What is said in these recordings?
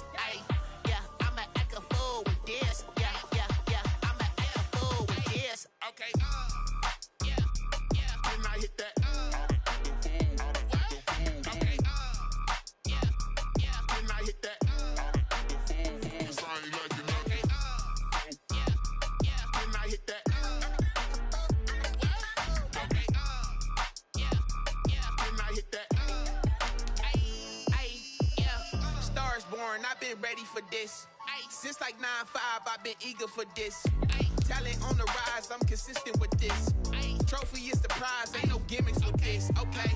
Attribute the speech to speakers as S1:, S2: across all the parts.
S1: this. Ay, yeah, I'ma act a fool with this. Yeah, yeah, yeah, I'ma act a fool with this. Okay, yeah, yeah. Then I hit that. Okay, yeah, yeah. Then I hit that. Sound like you know. Okay, yeah, yeah. Then I hit that. Okay, yeah, yeah. Then I hit that. Stars born, I've been ready for this. Since like 9-5, I've been eager for this. Talent on the rise, I'm consistent with this. Trophy is the prize, ain't no gimmicks with this. Okay,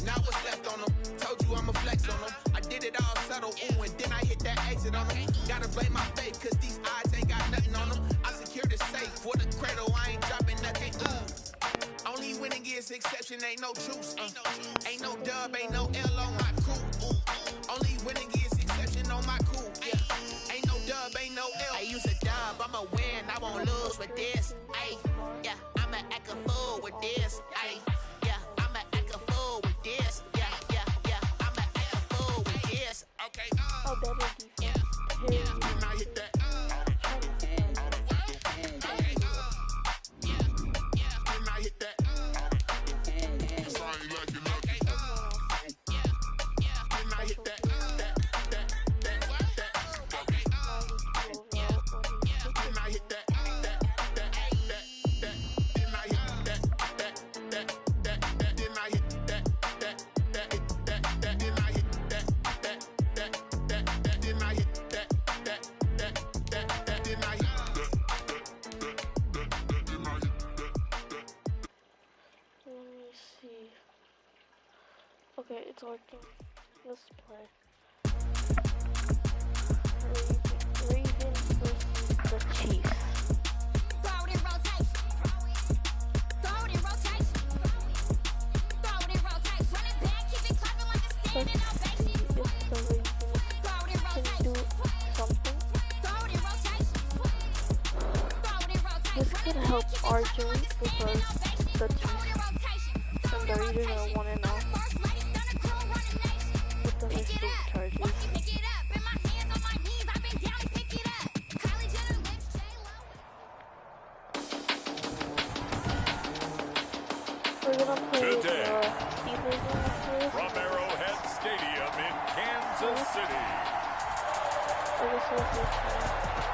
S1: now what's left on them? Told you I'ma flex on them. I did it all subtle, ooh, and then I hit that exit on them. Gotta blame my faith, cause these eyes ain't got nothing on them. I secured the safe for the cradle, I ain't dropping nothing. Only winning is exception, ain't no truce. Ain't no dub, ain't no L on my crew. Only winning is exception on my crew. Yeah. Ain't no dub, ain't no L. I use a dub, I'ma win, I won't lose with this. Ay, yeah, I'ma act a fool with this. Ay, yeah, I'ma act a fool with this. Yeah, yeah, yeah, I'ma act a fool with this. Okay, yeah, yeah, and I hit that. Okay, yeah, yeah, and I hit that. Sound like you know. Okay, yeah, yeah, and I hit that.
S2: Okay, it's working. Let's play. Ravens versus the Chiefs.
S3: Throw it in rotation. Throw it in rotation. Throw it in rotation. Run it back, keep it clapping like a standing ovation.
S2: If the Ravens
S3: Throw it in
S2: can
S3: rotation.
S2: do something,
S3: Throw it in rotation. Throw it in rotation.
S2: this could help RJ because the Chiefs and the Raiders are 1-0 with the mistake charges. We're gonna play
S4: Today,
S2: Steelers
S4: from Arrowhead Stadium in Kansas City.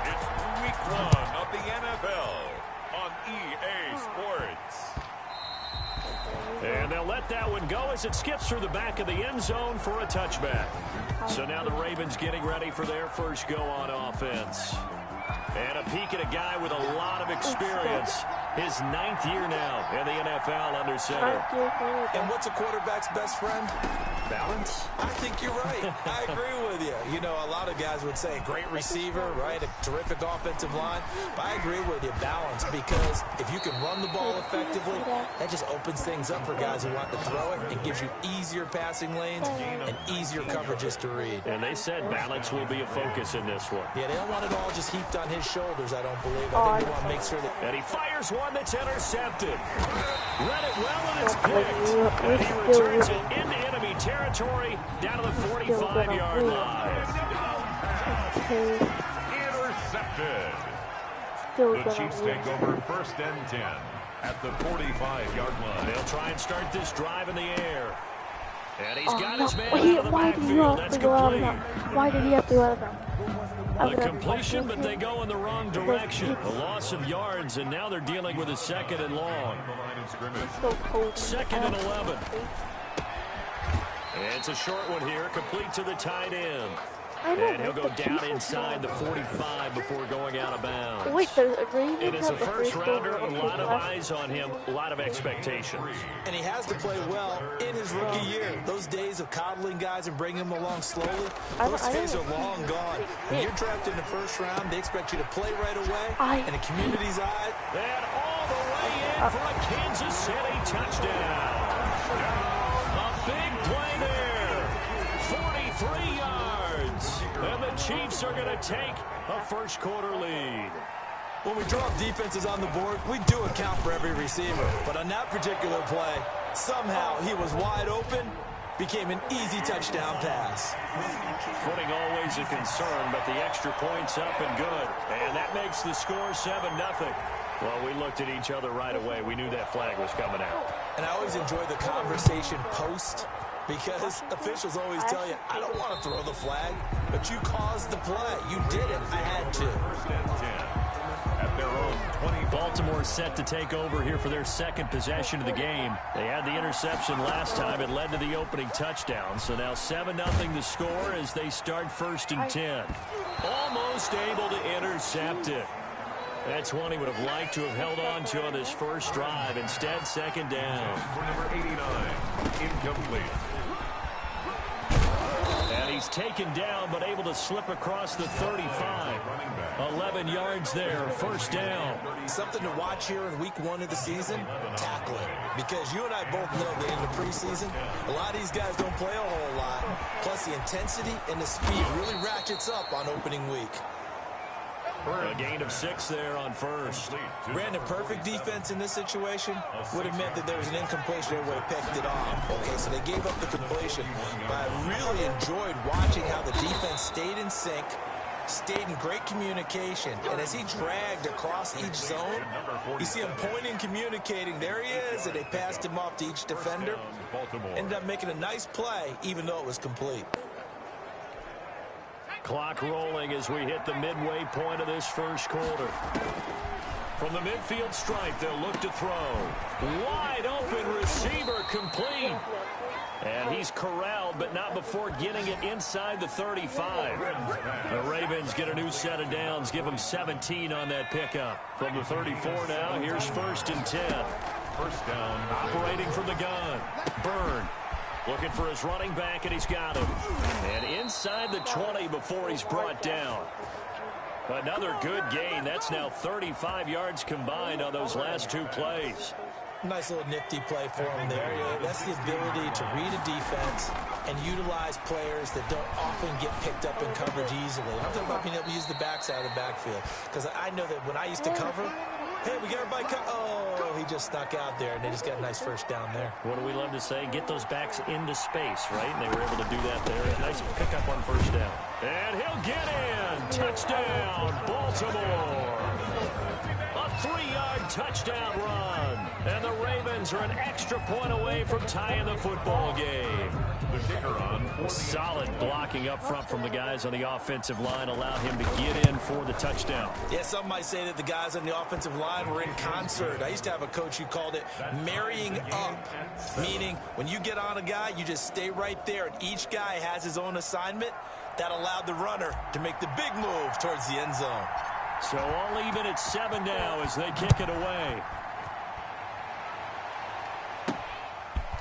S4: It's week 1 of the NFL on EA Sports.
S5: And they'll let that one go as it skips through the back of the end zone for a touchback. So now the Ravens getting ready for their first go on offense. And a peek at a guy with a lot of experience. His 9th year now in the NFL under center.
S6: And what's a quarterback's best friend?
S5: Balance?
S6: I think you're right. I agree with you. You know, a lot of guys would say great receiver, right? A terrific offensive line. But I agree with you, balance, because if you can run the ball effectively, that just opens things up for guys who want to throw it and gives you easier passing lanes and easier coverages to read.
S5: And they said balance will be a focus in this one.
S6: Yeah, they don't want it all just heaped on his shoulders, I don't believe. I think they want to make sure that...
S5: And he fires one that's intercepted. Read it well, and it's picked. And he returns it into enemy territory down to the 45-yard line.
S4: Intercepted. The Chiefs take over 1st and 10 at the 45-yard line.
S5: They'll try and start this drive in the air. And he's got his man
S2: Why
S5: out of the
S2: did he
S5: backfield.
S2: have
S5: That's
S2: to go out of
S5: complete.
S2: that? Why did he have to go out of that?
S5: The completion, but they go in the wrong direction. A loss of yards, and now they're dealing with a 2nd and long.
S2: So cold.
S5: 2nd and 11. It's a short one here, complete to the tight end. And he'll go down inside the 45 before going out of bounds.
S2: Wait, the Ravens
S5: It is a
S2: have the
S5: first rounder, a
S2: overall
S5: lot of
S2: left.
S5: eyes on him, a lot of expectations.
S6: And he has to play well in his rookie year. Those days of coddling guys and bringing them along slowly, those days are long gone. When you're drafted in the 1st round, they expect you to play right away. In the community's eye.
S5: And all the way in for a Kansas City touchdown. A big play there. 43 yards. And the Chiefs are going to take a first quarter lead.
S6: When we draw up defenses on the board, we do account for every receiver. But on that particular play, somehow he was wide open became an easy touchdown pass.
S5: Footing always a concern, but the extra point's up and good. And that makes the score 7-0. Well, we looked at each other right away. We knew that flag was coming out.
S6: And I always enjoy the conversation post, because officials always tell you, I don't want to throw the flag, but you caused the play. You did it. I had to.
S4: First and 10 at their own 20.
S5: Baltimore set to take over here for their second possession of the game. They had the interception last time. It led to the opening touchdown. So now 7-0 the score as they start first and 10. Almost able to intercept it. That's one he would have liked to have held on to on this first drive. Instead, second down.
S4: For number 89, incomplete.
S5: And he's taken down, but able to slip across the 35. 11 yards there, first down.
S6: Something to watch here in week 1 of the season, tackling. Because you and I both know that in the preseason, a lot of these guys don't play a whole lot. Plus, the intensity and the speed really ratchets up on opening week.
S5: A gain of 6 there on first.
S6: Brandon, perfect defense in this situation would have meant that there was an incompletion. Everybody picked it off. Okay, so they gave up the completion. But I really enjoyed watching how the defense stayed in sync, stayed in great communication. And as he dragged across each zone, you see him pointing, communicating. There he is, and they passed him off to each defender. Ended up making a nice play, even though it was complete.
S5: Clock rolling as we hit the midway point of this first quarter. From the midfield stripe, they'll look to throw. Wide open receiver complete. And he's corralled, but not before getting it inside the 35. The Ravens get a new set of downs, give them 17 on that pickup. From the 34 now, here's first and 10.
S4: First down.
S5: Operating from the gun. Byrne. Looking for his running back, and he's got him. And inside the 20 before he's brought down. Another good gain. That's now 35 yards combined on those last 2 plays.
S6: Nice little nifty play for him there. That's the ability to read a defense and utilize players that don't often get picked up in coverage easily. I'm talking about being able to use the backside of the backfield. Because I know that when I used to cover, hey, we got everybody oh, he just snuck out there, and they just got a nice first down there.
S5: What do we love to say? Get those backs into space, right? And they were able to do that there. Nice pickup on first down. And he'll get in. Touchdown, Baltimore. A 3-yard touchdown run. And the Ravens are an extra point away from tying the football game.
S4: The kicker on.
S5: Solid blocking up front from the guys on the offensive line allowed him to get in for the touchdown.
S6: Yeah, some might say that the guys on the offensive line were in concert. I used to have a coach who called it marrying up, meaning when you get on a guy, you just stay right there, and each guy has his own assignment. That allowed the runner to make the big move towards the end zone.
S5: So all even at 7 now as they kick it away.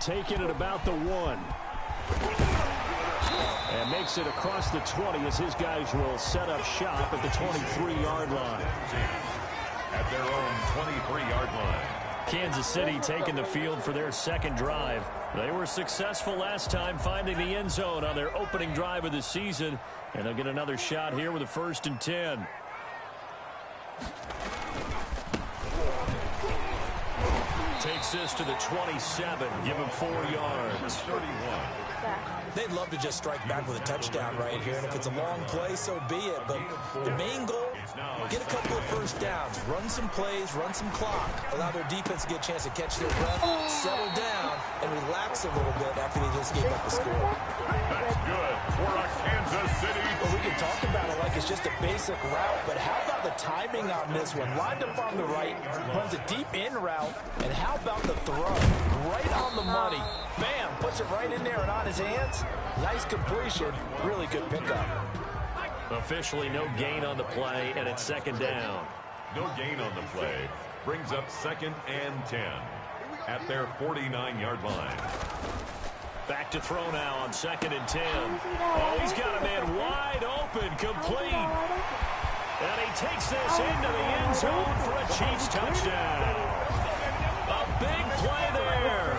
S5: Taking it about the 1. And makes it across the 20 as his guys will set up shop at the 23-yard line.
S4: At their own 23-yard line.
S5: Kansas City taking the field for their second drive. They were successful last time finding the end zone on their opening drive of the season. And they'll get another shot here with a first and 10. Takes this to the 27. Give him 4 yards.
S4: 31.
S6: They'd love to just strike back with a touchdown right here, and if it's a long play, so be it. But the main goal, get a couple of first downs, run some plays, run some clock, allow their defense to get a chance to catch their breath, settle down, and relax a little bit after they just gave up a score.
S4: That's good for a Kansas City.
S6: Well, we can talk about it like it's just a basic route, but how about the timing on this one? Lined up on the right, runs a deep in route, and how about the throw? Right on the money. Bam, puts it right in there and on his hands. Nice completion. Really good pickup.
S5: Officially no gain on the play, and it's second down.
S4: No gain on the play. Brings up 2nd and 10 at their 49-yard line.
S5: Back to throw now on 2nd and 10. Oh, he's got a man wide open, complete. And he takes this into the end zone for a Chiefs touchdown. A big play there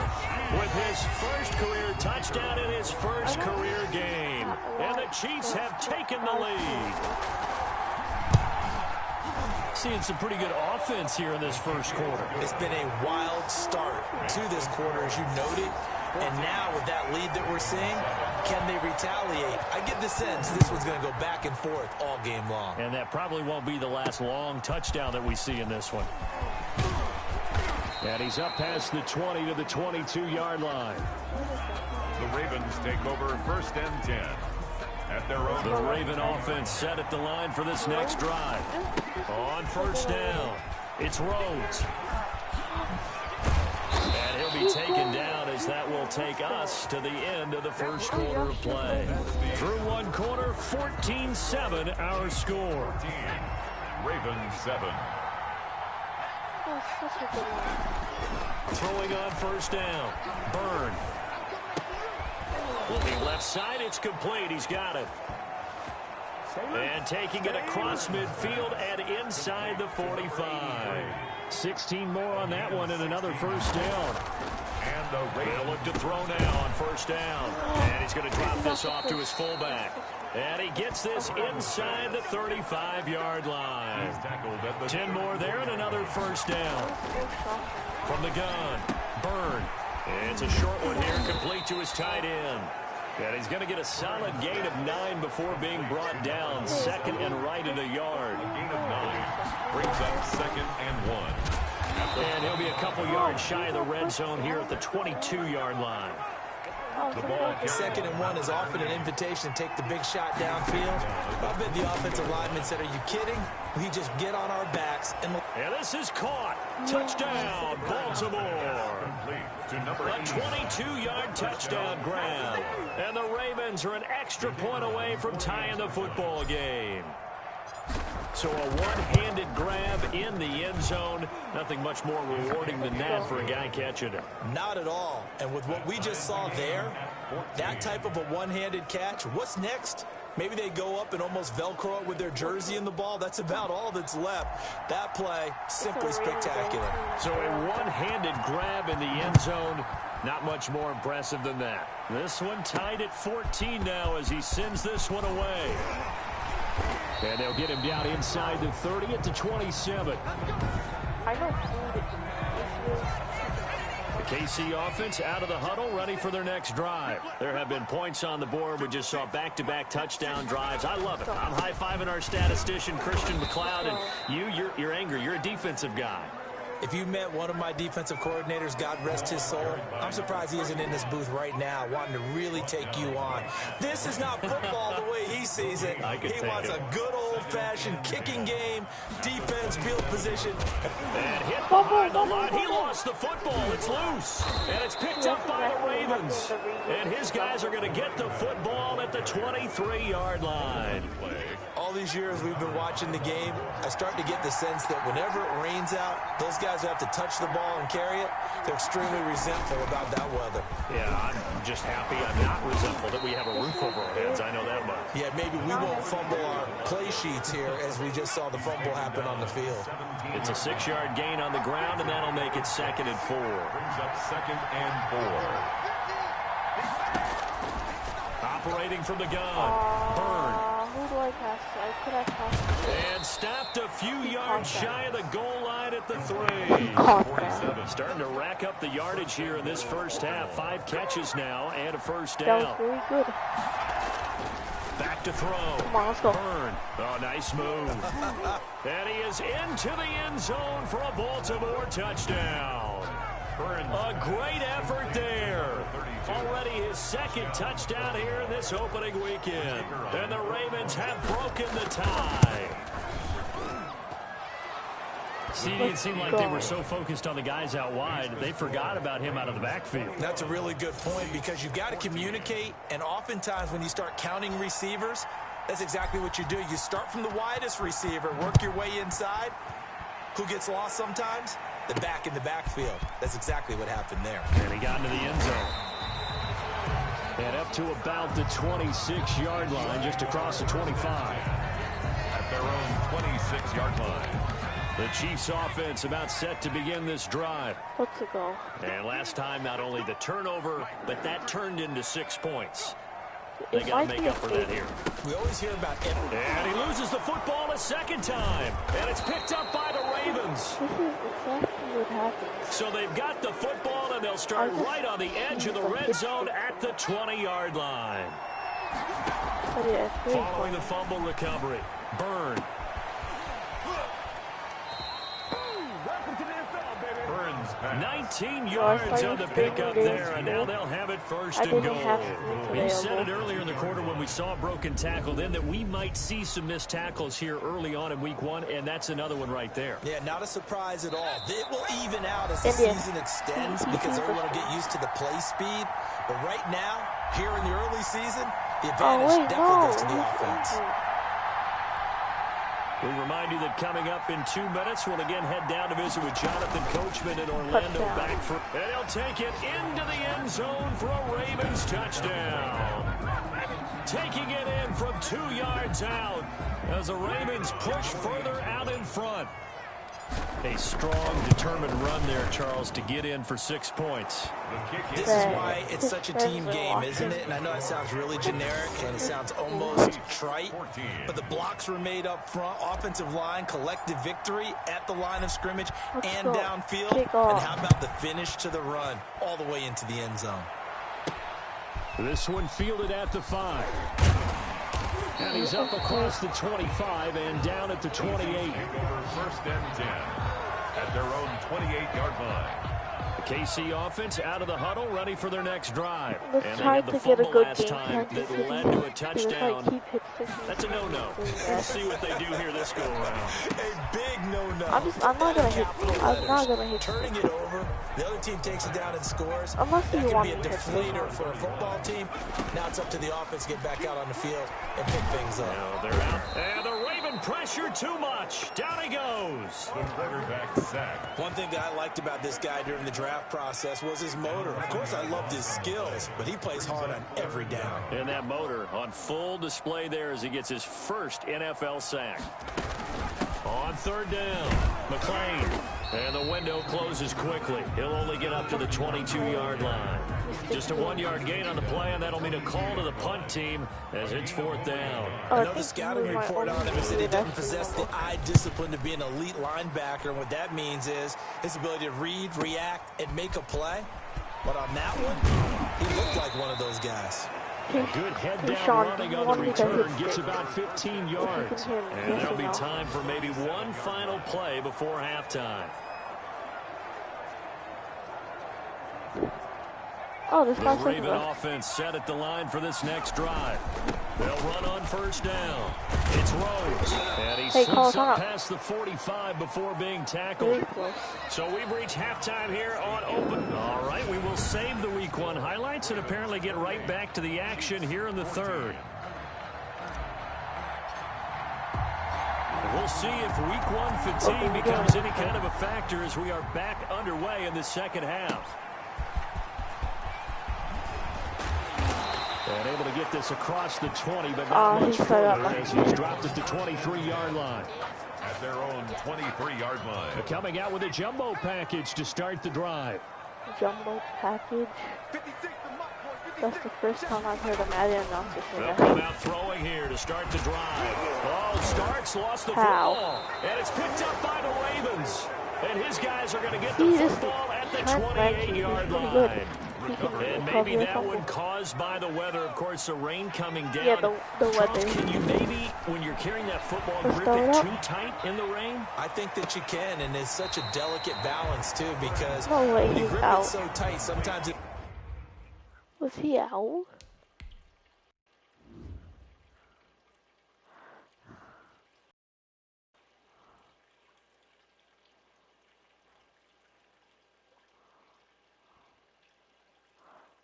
S5: with his first career touchdown in his first career game. And the Chiefs have taken the lead. Seeing some pretty good offense here in this first quarter.
S6: It's been a wild start to this quarter, as you noted. And now with that lead that we're seeing, can they retaliate? I get the sense this one's going to go back and forth all game long.
S5: And that probably won't be the last long touchdown that we see in this one. And he's up past the 20 to the 22-yard line.
S4: The Ravens take over 1st and 10 at their own.
S5: The Raven offense set at the line for this next drive. On 1st down, it's Rhodes. And he'll be taken down as that will take us to the end of the first quarter of play. Through one quarter, 14-7 our score.
S4: 14, Ravens 7.
S5: Throwing on 1st down, Byrne. Looking left side, it's complete. He's got it. And taking it across midfield and inside the 45. 16 more on that one and another 1st down.
S4: And the
S5: They'll look to throw now on 1st down. And he's going to drop this off to his fullback. And he gets this inside the 35-yard line. 10 more there and another 1st down. From the gun, Byrne. It's a short one here, complete to his tight end. And he's going to get a solid gain of 9 before being brought down. 2nd and right at a yard.
S4: gain of 9 brings up 2nd and 1.
S5: And he'll be a couple yards shy of the red zone here at the 22-yard line.
S4: The ball
S6: 2nd and 1 is often an invitation to take the big shot downfield. I bet the offensive lineman said, are you kidding? We just get on our backs. And
S5: this is caught. Touchdown, Baltimore.
S4: to number
S5: A 22-yard touchdown grab. And the Ravens are an extra point away from tying the football game. So a one-handed grab in the end zone. Nothing much more rewarding than that for a guy catching it.
S6: Not at all. And with what we just saw there, that type of a one-handed catch, what's next? Maybe they go up and almost Velcro it with their jersey in the ball. That's about all that's left. That play, simply spectacular.
S5: So a one-handed grab in the end zone. Not much more impressive than that. This one tied at 14 now as he sends this one away. And they'll get him down inside the 30 at the 27.
S2: I know.
S5: The KC offense out of the huddle, ready for their next drive. There have been points on the board. We just saw back-to-back touchdown drives. I love it. I'm high-fiving our statistician, Christian McLeod, and you're angry. You're a defensive guy.
S6: If you met one of my defensive coordinators, God rest his soul, I'm surprised he isn't in this booth right now wanting to really take you on. This is not football the way he sees it. He wants a good old-fashioned kicking game, defense, field position.
S5: And hit behind the line. He lost the football. It's loose. And it's picked up by the Ravens. And his guys are going to get the football at the 23-yard line.
S6: All these years we've been watching the game, I start to get the sense that whenever it rains out, those guys who have to touch the ball and carry it, they're extremely resentful about that weather.
S5: Yeah, I'm just happy I'm not resentful that we have a roof over our heads. I know that much.
S6: Yeah, maybe we won't fumble our play sheets here as we just saw the fumble happen on the field.
S5: It's a 6-yard gain on the ground, and that'll make it 2nd and 4.
S4: brings up 2nd and 4.
S5: Operating from the gun, Byrne.
S2: Who do I pass? Could I pass?
S5: And stopped a few yards shy of the goal line at the 3. Starting to rack up the yardage here in this first half. 5 catches now and a 1st down.
S2: That was very good.
S5: Back to throw.
S2: Come on, let's go.
S5: Byrne. Oh, nice move. And he is into the end zone for a Baltimore touchdown. A great effort there. Already his 2nd touchdown here in this opening weekend. And the Ravens have broken the tie. See, it seemed like they were so focused on the guys out wide, they forgot about him out of the backfield.
S6: That's a really good point because you've got to communicate, and oftentimes when you start counting receivers, that's exactly what you do. You start from the widest receiver, work your way inside. Who gets lost sometimes? The back in the backfield. That's exactly what happened there.
S5: And he got into the end zone. And up to about the 26-yard line, just across the 25.
S4: At their own 26-yard line.
S5: The Chiefs offense about set to begin this drive.
S2: Let's go.
S5: And last time, not only the turnover, but that turned into 6 points. They got to make up for that here.
S6: We always hear about it.
S5: And he loses the football a 2nd time. And it's picked up by the Ravens.
S2: This is exactly what happens.
S5: So they've got the football, and they'll start right on the edge of the red zone at the 20-yard line. Following the fumble recovery, Byrne. 19 yards on the pickup there, and now they'll have it first and goal. We said it earlier in the quarter when we saw a broken tackle then that we might see some missed tackles here early on in week 1, and that's another one right there.
S6: Yeah, not a surprise at all. It will even out as the season extends because everyone will get used to the play speed. But right now, here in the early season, the advantage definitely goes to the offense.
S5: We remind you that coming up in 2 minutes, we'll again head down to visit with Jonathan Coachman in Orlando. Back for, and he'll take it into the end zone for a Ravens touchdown. Taking it in from 2 yards out as the Ravens push further out in front. A strong, determined run there, Charles, to get in for 6 points.
S6: This is why it's such a team game, isn't it? And I know it sounds really generic and it sounds almost trite, but the blocks were made up front, offensive line, collective victory at the line of scrimmage and downfield. And how about the finish to the run all the way into the end zone?
S5: This one fielded at the 5. And he's up across the 25 and down at the 28.
S4: First and 10 at their own 28-yard line.
S5: The KC offense out of the huddle, ready for their next drive.
S2: Let's
S5: and they
S2: try
S5: had the
S2: to get a
S5: fumble
S2: good
S5: last
S2: game
S5: time
S2: plan
S5: that led to a touchdown. That's a no-no.
S2: Yeah.
S5: We'll see what they do here this go-around.
S6: A big no-no.
S2: I'm not gonna hit. I'm not gonna hit.
S6: Turning it over, the other team takes it down and scores.
S2: Unless
S6: that
S2: you
S6: can
S2: want
S6: be a
S2: me to
S6: deflator for a football team. Now it's up to the offense to get back out on the field and pick things up.
S5: Now they're out. And the Raven pressure too much. Down he goes.
S4: The quarterback sack.
S6: One thing that I liked about this guy during the draft process was his motor. Of course, I loved his skills, but he plays hard on every down.
S5: And that motor on full display there as he gets his first NFL sack. On third down, McLean. And the window closes quickly. He'll only get up to the 22-yard line. Just a 1-yard gain on the play, and that'll mean a call to the punt team as it's 4th down.
S6: I know the scouting report on him is that he doesn't possess the eye discipline to be an elite linebacker. And what that means is his ability to read, react, and make a play. But on that one, he looked like one of those guys.
S5: A good head-down running on the return, gets about 15 yards. And there'll be time for maybe one final play before halftime.
S2: Oh, this
S5: The Raven offense set at the line for this next drive. They'll run on first down. It's Rose. And he slips up past the 45 before being tackled. So we've reached halftime here on Open. All right, we will save the Week 1 highlights and apparently get right back to the action here in the third. We'll see if Week 1 fatigue becomes any kind of a factor as we are back underway in the second half. And able to get this across the 20, but not much further as he's dropped at the 23-yard line.
S4: At their own 23-yard line.
S5: Coming out with a jumbo package to start the drive.
S2: Jumbo package. That's the first time I've heard a Madden announcer say that.
S5: They'll come out throwing here to start the drive. Oh, Starks lost the football. And it's picked up by the Ravens. And his guys are going to get the football at the 28-yard line. And maybe that one caused by the weather. Of course, the rain coming down.
S2: Yeah, the weather.
S5: Can you maybe, when you're carrying that football, grip it too tight in the rain?
S6: I think that you can, and it's such a delicate balance, too, because
S2: when
S6: you grip
S2: out.
S6: it so tight, sometimes it...
S2: Was he out?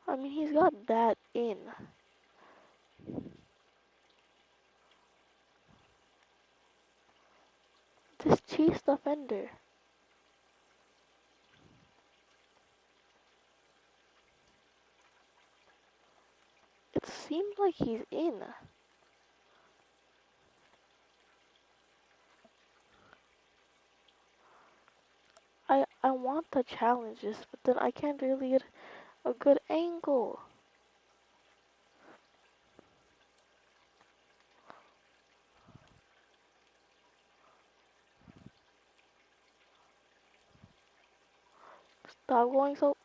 S2: I mean, he's got that in. This Chiefs defender. It seems like he's in. I want the challenges, but then I can't really get a good angle. Stop going so.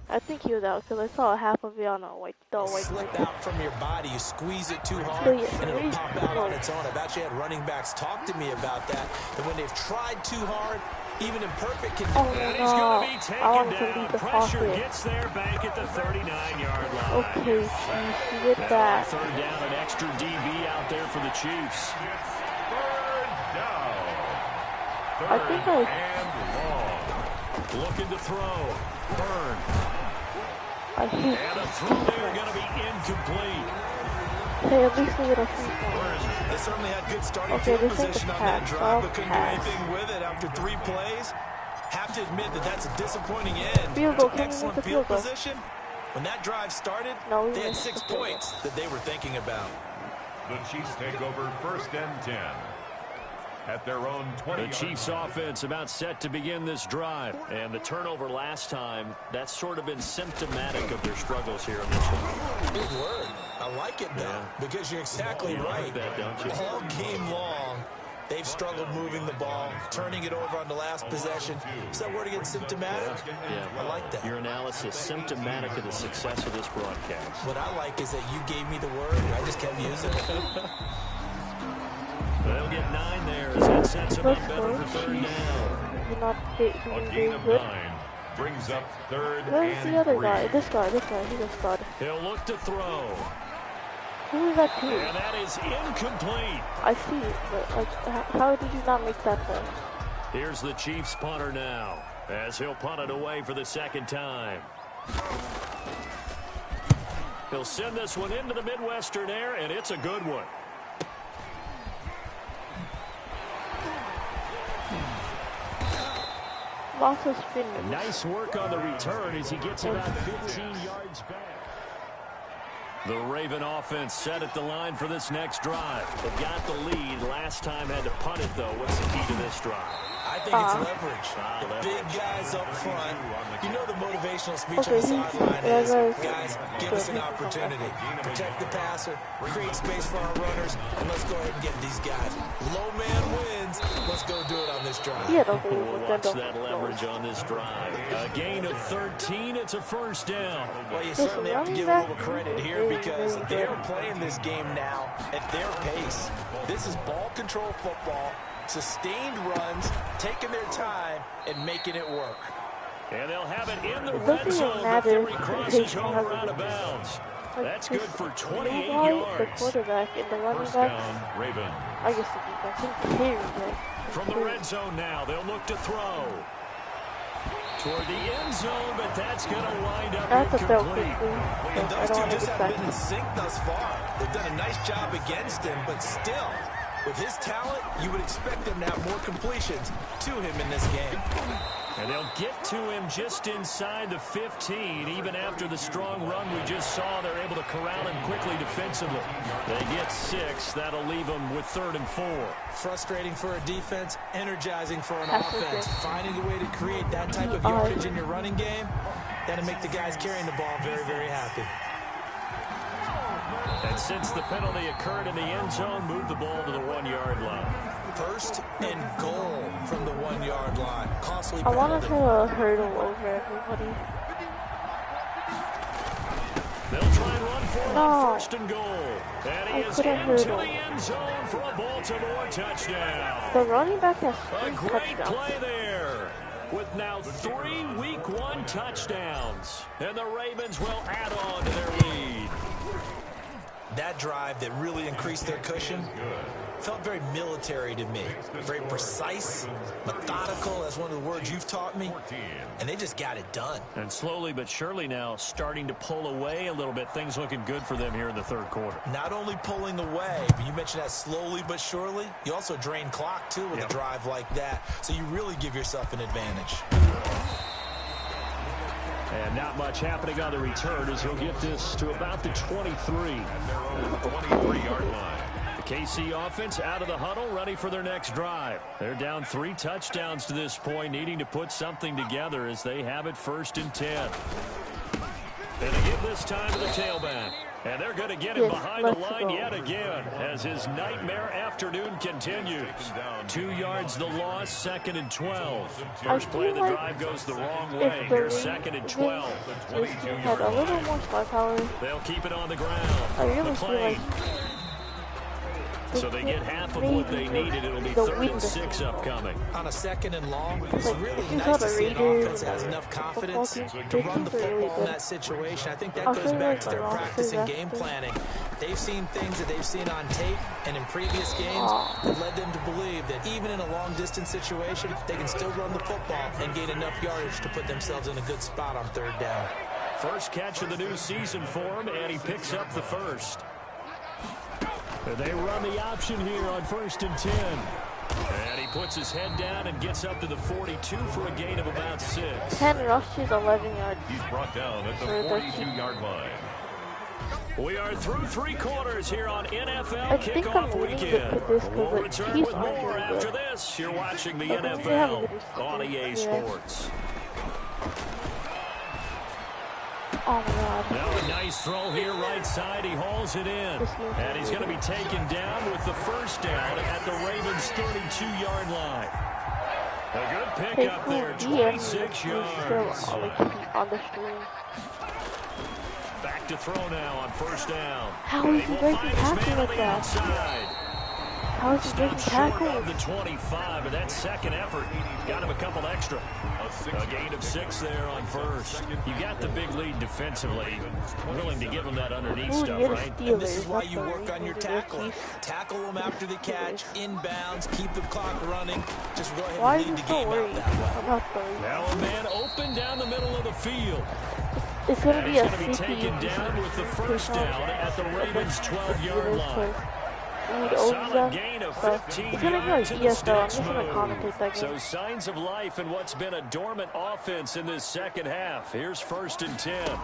S2: I think he was out because I saw half of it on the white.
S6: Slip out from your body, you squeeze it too hard, and it'll pop out on its own. I've actually had running backs talk to me about that. And when they've tried too hard, even imperfect conditions.
S2: Oh no! I want to leave the
S5: Pressure
S2: pocket.
S5: gets there back at the 39-yard line.
S2: Okay, Chiefs, you get that.
S5: Third down, an extra DB out there for the Chiefs.
S4: Third down.
S2: I think I.
S4: And long.
S5: Looking to throw. Burn.
S2: I hate
S5: And a throw there going to be incomplete.
S2: Hey, at least we get a free point.
S6: They certainly had good starting
S2: Okay,
S6: field
S2: this ain't
S6: position
S2: the
S6: on that
S2: pass.
S6: drive, but couldn't do
S2: Pass.
S6: anything with it after 3 plays. Have to admit that that's a disappointing end
S2: Field goal,
S6: to
S2: can we
S6: excellent
S2: make the
S6: field
S2: field goal?
S6: position. When that drive started,
S2: No, we
S6: they had
S2: missed
S6: 6
S2: the field goal.
S6: points that they were thinking about.
S4: The Chiefs take over 1st and 10 at their own 20.
S5: The Chiefs offense about set to begin this drive. And the turnover last time, that's sort of been symptomatic of their struggles here in this one.
S6: Good word. I like it, though, because you're exactly right.
S5: That, don't you?
S6: All game long, they've struggled moving the ball, turning it over on the last possession. Is that word again, symptomatic?
S5: Yeah,
S6: I like that.
S5: Your analysis symptomatic of the success of this broadcast.
S6: What I like is that you gave me the word, and I just kept using it.
S5: They'll get 9 there as that sets them up better for third down.
S2: You're not doing
S4: A gain
S2: very
S4: of
S2: good.
S4: 9 brings up 3rd
S2: Where's
S4: and
S2: the other
S4: 3.
S2: guy? This guy, he's a stud.
S5: He'll look to throw.
S2: Who is that team?
S5: And that is incomplete.
S2: I see it, but like, how did you not make that play?
S5: Here's the Chiefs punter now, as he'll punt it away for the 2nd time. He'll send this one into the Midwestern air, and it's a good one.
S2: Lots of spinning.
S5: Nice work on the return as he gets about 15 yards back. The Raven offense set at the line for this next drive. They've got the lead. Last time had to punt it, though. What's the key to this drive?
S6: I think it's leverage. The big guys up front. You know the motivational speech on the sideline is, guys, give us an opportunity. Protect the passer, create space for our runners, and let's go ahead and get these guys. Low man wins. Let's go do it on this drive.
S2: Yeah, don't think
S5: We'll watch that leverage on this drive. A gain of 13. It's a first down.
S6: Well, you certainly have to give a little credit here because they're playing this game now at their pace. This is ball control football. Sustained runs, taking their time, and making it work.
S5: And they'll have it in the red zone before he crosses over out of bounds. That's good for 28 yards.
S2: The quarterback and the running
S4: First
S2: back.
S4: down, Ravens.
S2: I guess the defense can carry that.
S5: From the red zone now, they'll look to throw. Toward the end zone, but that's going to wind up
S2: That's a belt
S5: incomplete.
S2: quickly.
S6: And
S2: I
S6: those
S2: don't
S6: two
S2: want to
S6: just
S2: get
S6: haven't been in
S2: back.
S6: sync thus far. They've done a nice job against him, but still, with his talent, you would expect them to have more completions to him in this game.
S5: And they'll get to him just inside the 15. Even after the strong run we just saw, they're able to corral him quickly defensively. They get 6. That'll leave them with 3rd and 4.
S6: Frustrating for a defense, energizing for an offense. Finding a way to create that type of yardage in your running game, that'll make the guys carrying the ball very, very happy.
S5: And since the penalty occurred in the end zone, move the ball to the 1-yard line.
S6: 1st and goal from the 1-yard line. Costly
S2: I want
S6: penalty.
S2: to hurdle over everybody.
S5: They'll try and run for it on 1st and goal. And he is into the end zone for a Baltimore touchdown.
S2: The running back has
S5: A
S2: 3
S5: great
S2: touchdowns.
S5: play there. With now 3 Week 1 touchdowns. And the Ravens will add on to their lead.
S6: That drive that really increased their cushion felt very military to me. Very precise, methodical, that's one of the words you've taught me. And they just got it done.
S5: And slowly but surely now starting to pull away a little bit. Things looking good for them here in the 3rd quarter.
S6: Not only pulling away, but you mentioned that slowly but surely. You also drain clock, too, with a drive like that. So you really give yourself an advantage.
S5: And not much happening on the return as he'll get this to about the 23.
S4: 23-yard line.
S5: The KC offense out of the huddle, ready for their next drive. They're down 3 touchdowns to this point, needing to put something together as they have it 1st and 10. And they give this time to the tailback. And they're going to get him behind the line yet again as his nightmare afternoon continues. 2 yards the loss, 2nd and 12. First play of the drive goes the wrong way. Here's 2nd and 12.
S2: Had a little more star power.
S5: They'll keep it on the ground.
S2: I really feel like
S5: so they get half of what they needed. It'll be 3rd and 6 upcoming.
S6: On a 2nd and long, it's really nice to see an offense that has enough confidence to run the football in that situation. I think that goes back to their practice and game planning. They've seen things that they've seen on tape and in previous games that led them to believe that even in a long-distance situation, they can still run the football and gain enough yardage to put themselves in a good spot on 3rd down.
S5: First catch of the new season for him, and he picks up the first. They run the option here on 1st and 10. And he puts his head down and gets up to the 42 for a gain of about 6.
S2: 10 rushes, 11 yards.
S4: He's brought down at the 42-yard line.
S5: We are through 3 quarters here on NFL Kickoff Weekend. We'll return with more after this. You're watching the NFL on EA Sports.
S2: Oh my God.
S5: Now a nice throw here right side. He hauls it in. And he's going to be taken down with the first down at the Ravens' 32-yard line. A good pick up there, 26 yards.
S2: On the stream.
S5: Back to throw now on 1st down.
S2: How is he breaking tackle like that? How is he breaking tackle?
S5: Short of the 25, but that second effort got him a couple extra. A gain of 6 there on 1st. You got the big lead defensively. Willing to give him that underneath stuff, right?
S6: And this is why you work on your tackling. Tackle them after the catch, inbounds, keep the clock running. Just go ahead and lead the game out that way.
S5: Now a man open down the middle of the field.
S2: It's going to be a
S5: taken down with the first down at the Ravens' 12-yard line. A solid gain of 15
S2: it's going to be like DFL. I'm just going to commentate that game.
S5: So signs of life in what's been a dormant offense in this second half. Here's 1st and 10.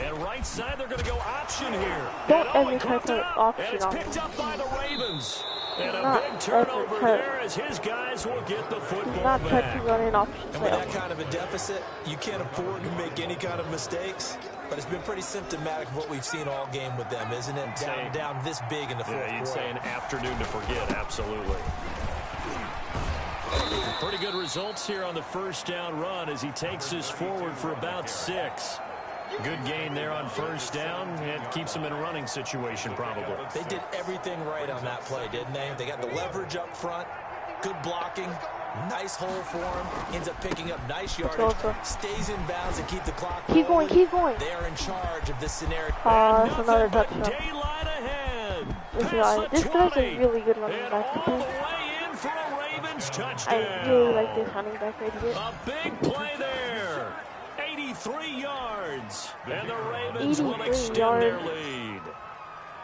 S5: And right side, they're going to go option here.
S2: Don't ever try to option
S5: and it's picked up by the Ravens. And a big turnover there as his guys will get the football
S2: not
S5: back.
S2: try to run an option.
S6: And with that kind of a deficit, you can't afford to make any kind of mistakes. But it's been pretty symptomatic of what we've seen all game with them, isn't it? Down this big in the fourth quarter.
S5: Yeah, you'd say an afternoon to forget, absolutely. Pretty good results here on the first down run as he takes this forward for about 6. Good gain there on 1st down. It keeps him in a running situation, probably.
S6: They did everything right on that play, didn't they? They got the leverage up front, good blocking, nice hole for him, ends up picking up nice yardage, stays in bounds and keep the clock rolling.
S2: Keep going.
S6: They are in charge of this scenario.
S2: That's another touchdown.
S5: Daylight ahead.
S2: This guy's a really good running back.
S5: All the way in for a Ravens touchdown.
S2: I really like this running back right here.
S5: A big play there. 83 yards. And the Ravens will extend their lead.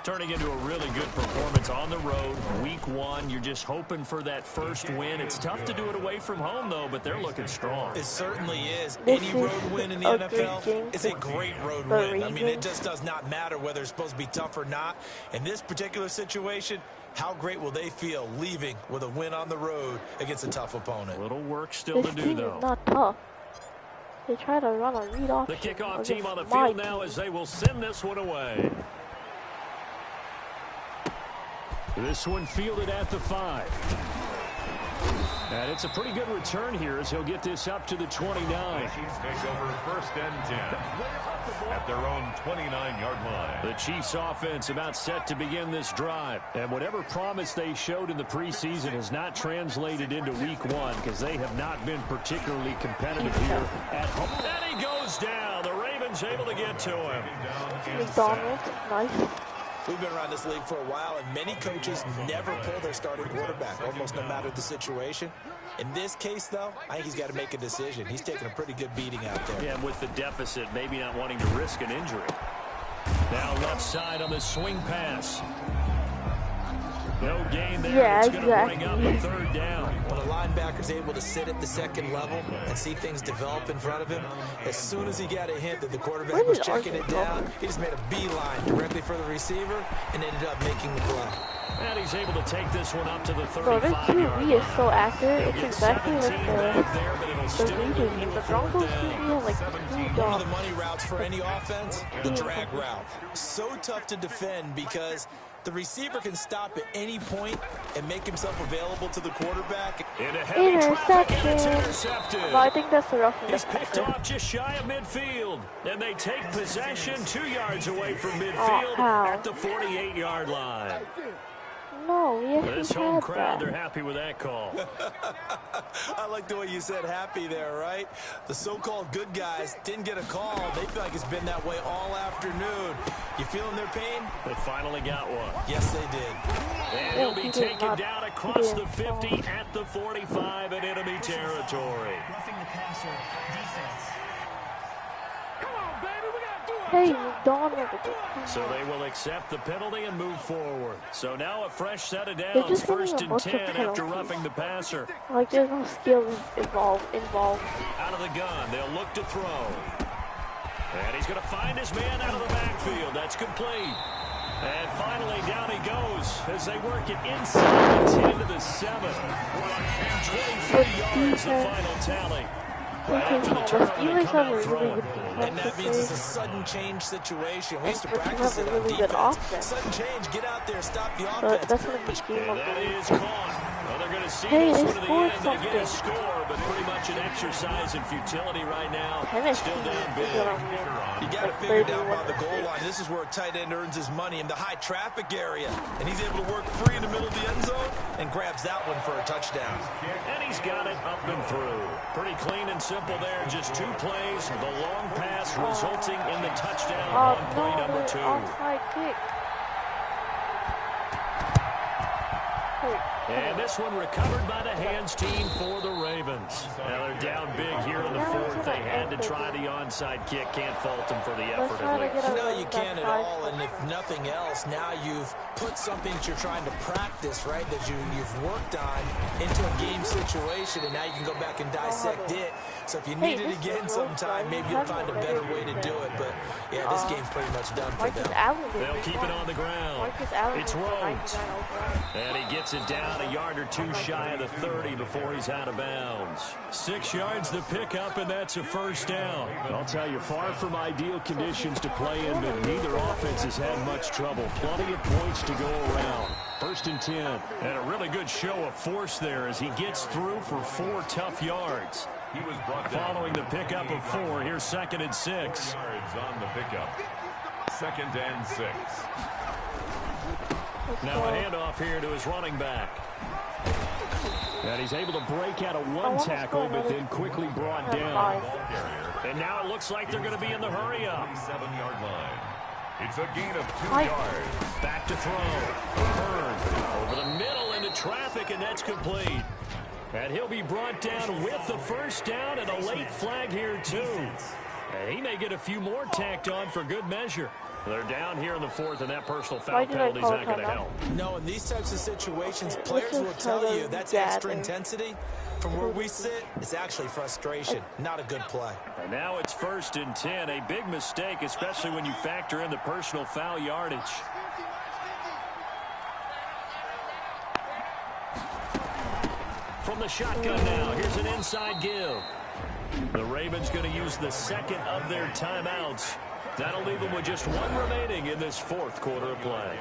S5: Turning into a really good performance on the road. Week 1, you're just hoping for that first win. It's tough to do it away from home, though, but they're looking strong.
S6: It certainly is. Any road win in the NFL is a great road win. I mean, it just does not matter whether it's supposed to be tough or not. In this particular situation, how great will they feel leaving with a win on the road against a tough opponent?
S5: A little work still to do, though.
S2: Is not tough. They try to run a read option.
S5: The kickoff team on the field now as they will send this one away. This one fielded at the 5. And it's a pretty good return here as he'll get this up to the 29.
S4: Chiefs take over 1st and 10 at their own 29-yard line.
S5: The Chiefs offense about set to begin this drive. And whatever promise they showed in the preseason has not translated into week 1 because they have not been particularly competitive here at home. And he goes down. The Ravens able to get to him.
S2: McDonald, nice.
S6: We've been around this league for a while, and many coaches never pull their starting quarterback, almost no matter the situation. In this case, though, I think he's got to make a decision. He's taking a pretty good beating out there.
S5: Yeah, with the deficit, maybe not wanting to risk an injury. Now left side on the swing pass. No gain there.
S2: Yeah,
S5: it's going to bring up a 3rd down.
S6: When a linebacker's able to sit at the second level and see things develop in front of him, as soon as he got a hint that the quarterback was checking it down, he just made a beeline directly for the receiver and ended up making the play.
S5: And he's able to take this one up to the 35-yard
S2: line. Bro, this QB is so accurate. It's exactly like the Broncos QB had like 2
S6: One of the money routes for any offense, the drag route. So tough to defend because the receiver can stop at any point and make himself available to the quarterback.
S2: Interception.
S5: It's intercepted.
S2: No, I think that's the roughing the
S5: He's picked
S2: passer.
S5: off just shy of midfield. And they take possession 2 yards away from midfield at the 48-yard line.
S2: No, we actually
S5: This home
S2: had
S5: crowd,
S2: that.
S5: they're happy with that call.
S6: I like the way you said happy there, right? The so-called good guys didn't get a call. They feel like it's been that way all afternoon. You feeling their pain?
S5: They finally got one.
S6: Yes, they did.
S5: And he'll be taken down across the 50 at the 45 in enemy territory.
S7: Roughing the passer defense.
S2: Hey, McDonald.
S5: So they will accept the penalty and move forward. So now a fresh set of
S2: They're
S5: downs,
S2: just getting
S5: first
S2: a
S5: and
S2: bunch of
S5: 10 after
S2: penalties.
S5: roughing the passer.
S2: Like, there's no skill involved.
S5: Out of the gun, they'll look to throw. And he's going to find his man out of the backfield. That's complete. And finally, down he goes as they work it inside the 10 to the 7. 23 yards, the final tally. Right after the turnover, they come out throwing.
S6: And that means it's a sudden change situation. We used to practice it on
S2: really good
S6: defense.
S2: offense.
S6: Sudden change, get out there, stop the
S2: But
S6: offense.
S2: that's going to be game
S5: And
S2: of
S5: that
S2: the
S5: is caught. Well, they're going to see
S2: Hey,
S5: this
S2: they
S5: one to the
S2: scored
S5: end. They get a
S2: something.
S5: score, but pretty much an exercise in futility right now.
S2: Tennessee
S5: Still down
S2: is
S5: big.
S2: gonna
S6: You got to figure down by the goal line. This is where a tight end earns his money in the high traffic area. And he's able to work free in the middle of the end zone and grabs that one for a touchdown.
S5: And he's got it up and through. Pretty clean and simple there. Just 2 plays. The long pass resulting in the touchdown on play number 2.
S2: Offside kick.
S5: And this one recovered by the hands team for the Ravens. Now they're down big here in the 4th. They had to try the onside kick. Can't fault them for the effort at least.
S6: No, you can't at all. And if nothing else, now you've put something that you're trying to practice, right, that you've worked on into a game situation, and now you can go back and dissect it. So if you need it again sometime, maybe you'll find a better way to do it. But, yeah, this game's pretty much done for them.
S5: They'll keep it on the ground. It's Rhodes. And he gets it down a yard or 2 shy of the 30 before he's out of bounds. 6 yards the pickup, and that's a first down. I'll tell you, far from ideal conditions to play in, but neither offense has had much trouble. Plenty of points to go around. 1st and 10. And a really good show of force there as he gets through for 4 tough yards.
S4: He was brought down.
S5: Following the pickup of 4, here's 2nd and 6.
S4: Yards on the pickup. 2nd and 6.
S5: Now a handoff here to his running back. And he's able to break out of 1 tackle, but then quickly brought down. And now it looks like they're going to be in the hurry-up.
S4: 7-yard line. It's a gain of 2 yards.
S5: Back to throw. Byrne over the middle into traffic, and that's complete. And he'll be brought down with the first down and a late flag here, too. And he may get a few more tacked on for good measure. They're down here in the 4th, and that personal foul penalty is not going to help.
S6: No, in these types of situations, players will tell you that's extra intensity. From where we sit, it's actually frustration, not a good play.
S5: And now it's 1st and 10, a big mistake, especially when you factor in the personal foul yardage. From the shotgun now, here's an inside give. The Ravens going to use the 2nd of their timeouts. That'll leave them with just 1 remaining in this 4th quarter of play.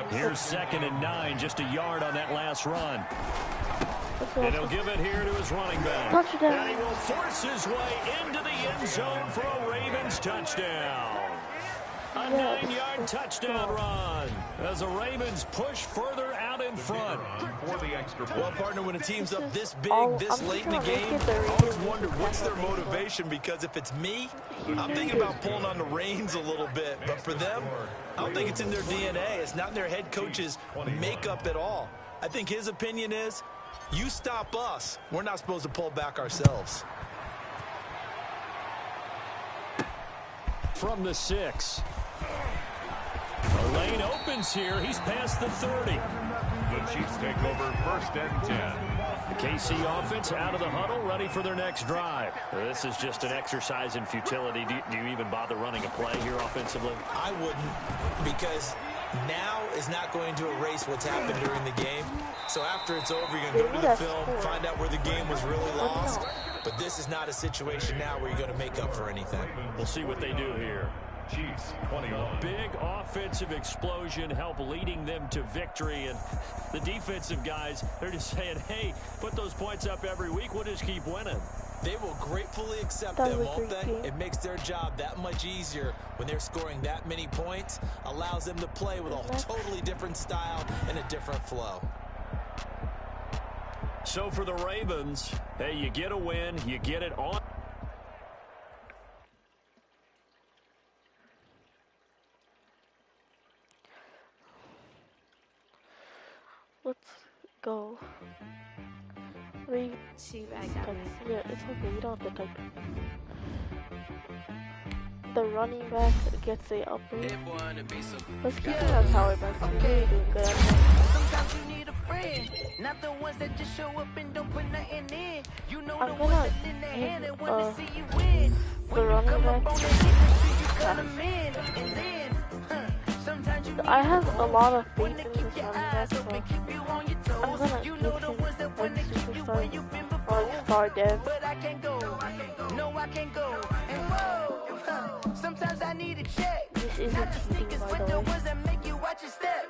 S5: Here's 2nd and 9, just a yard on that last run. And he'll give it here to his running back.
S2: Touchdown.
S5: And he will force his way into the end zone for a Ravens touchdown. A 9-yard touchdown run as the Ravens push further out in front.
S4: For the extra point.
S6: Well, partner, when a team's up this big, this late in the game, I always wonder what's their motivation, because if it's me, I'm thinking about pulling on the reins a little bit. But for them, I don't think it's in their DNA. It's not in their head coach's makeup at all. I think his opinion is, you stop us, we're not supposed to pull back ourselves.
S5: From the 6. The lane opens here. He's past the 30.
S4: The Chiefs take over 1st and 10.
S5: The KC offense out of the huddle, ready for their next drive. This is just an exercise in futility. Do you even bother running a play here offensively?
S6: I wouldn't, because now is not going to erase what's happened during the game. So after it's over, you're going to go to the film, find out where the game was really lost. But this is not a situation now where you're going to make up for anything.
S5: We'll see what they do here.
S4: Chiefs 21.
S5: A big offensive explosion help leading them to victory. And the defensive guys, they're just saying, hey, put those points up every week. We'll just keep winning.
S6: They will gratefully accept them, won't they? It makes their job that much easier when they're scoring that many points. Allows them to play with a totally different style and a different flow.
S5: So for the Ravens, hey, you get a win, you get it on.
S2: Let's go. Yeah, it's okay. You don't have to type. The running back gets the upper. Let's keep him as power back. He's really doing good at that.
S8: Sometimes you need a friend, not the ones that just show up and don't put nothing in. You know the
S2: I'm
S8: ones
S2: gonna
S8: that in their hand and
S2: use
S8: want to see you win.
S2: the running back. I have a lot of faith in this running back, so I'm gonna give him like superstar or like star dev.
S8: But I can't go, no I can't go. And whoa, sometimes I need a check.
S2: This isn't
S8: Not the
S2: cheating,
S8: sneakers,
S2: by
S8: but
S2: the
S8: the
S2: way.
S8: ones that make you watch your step.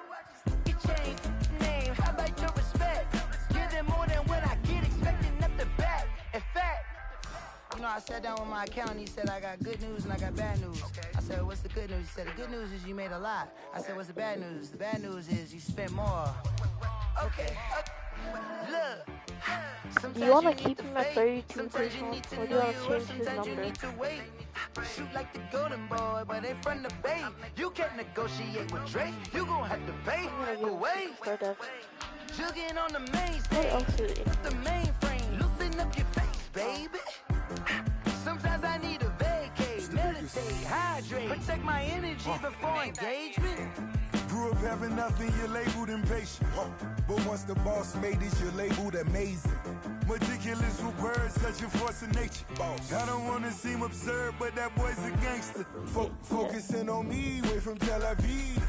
S8: You change name, how about your respect? Give them more than what I get, expecting up the back. In fact, you know, I sat down with my accountant. He said, I got good news and I got bad news. I said, what's the good news? He said, the good news is you made a lot. I said, what's the bad news? The bad news is you spent more. Okay. Look.
S2: You wanna keep him at 32 personal, or do you wanna change his number?
S8: Shoot like the golden boy, but in front of Bay. You can't negotiate with Drake. You gon' have to pay. Away. Jugging on the main
S2: What
S8: stage.
S2: else is it?
S8: The mainframe. Loosen up your face, baby. Sometimes I need a vacate. Meditate, hydrate. Protect my energy before engagement.
S9: Grew up having nothing, you're labeled impatient. But once the boss made it, you're labeled amazing. Meticulous with words, such a force of nature. I don't want to seem absurd, but that boy's a gangster. Focusing on me, way from Tel Aviv.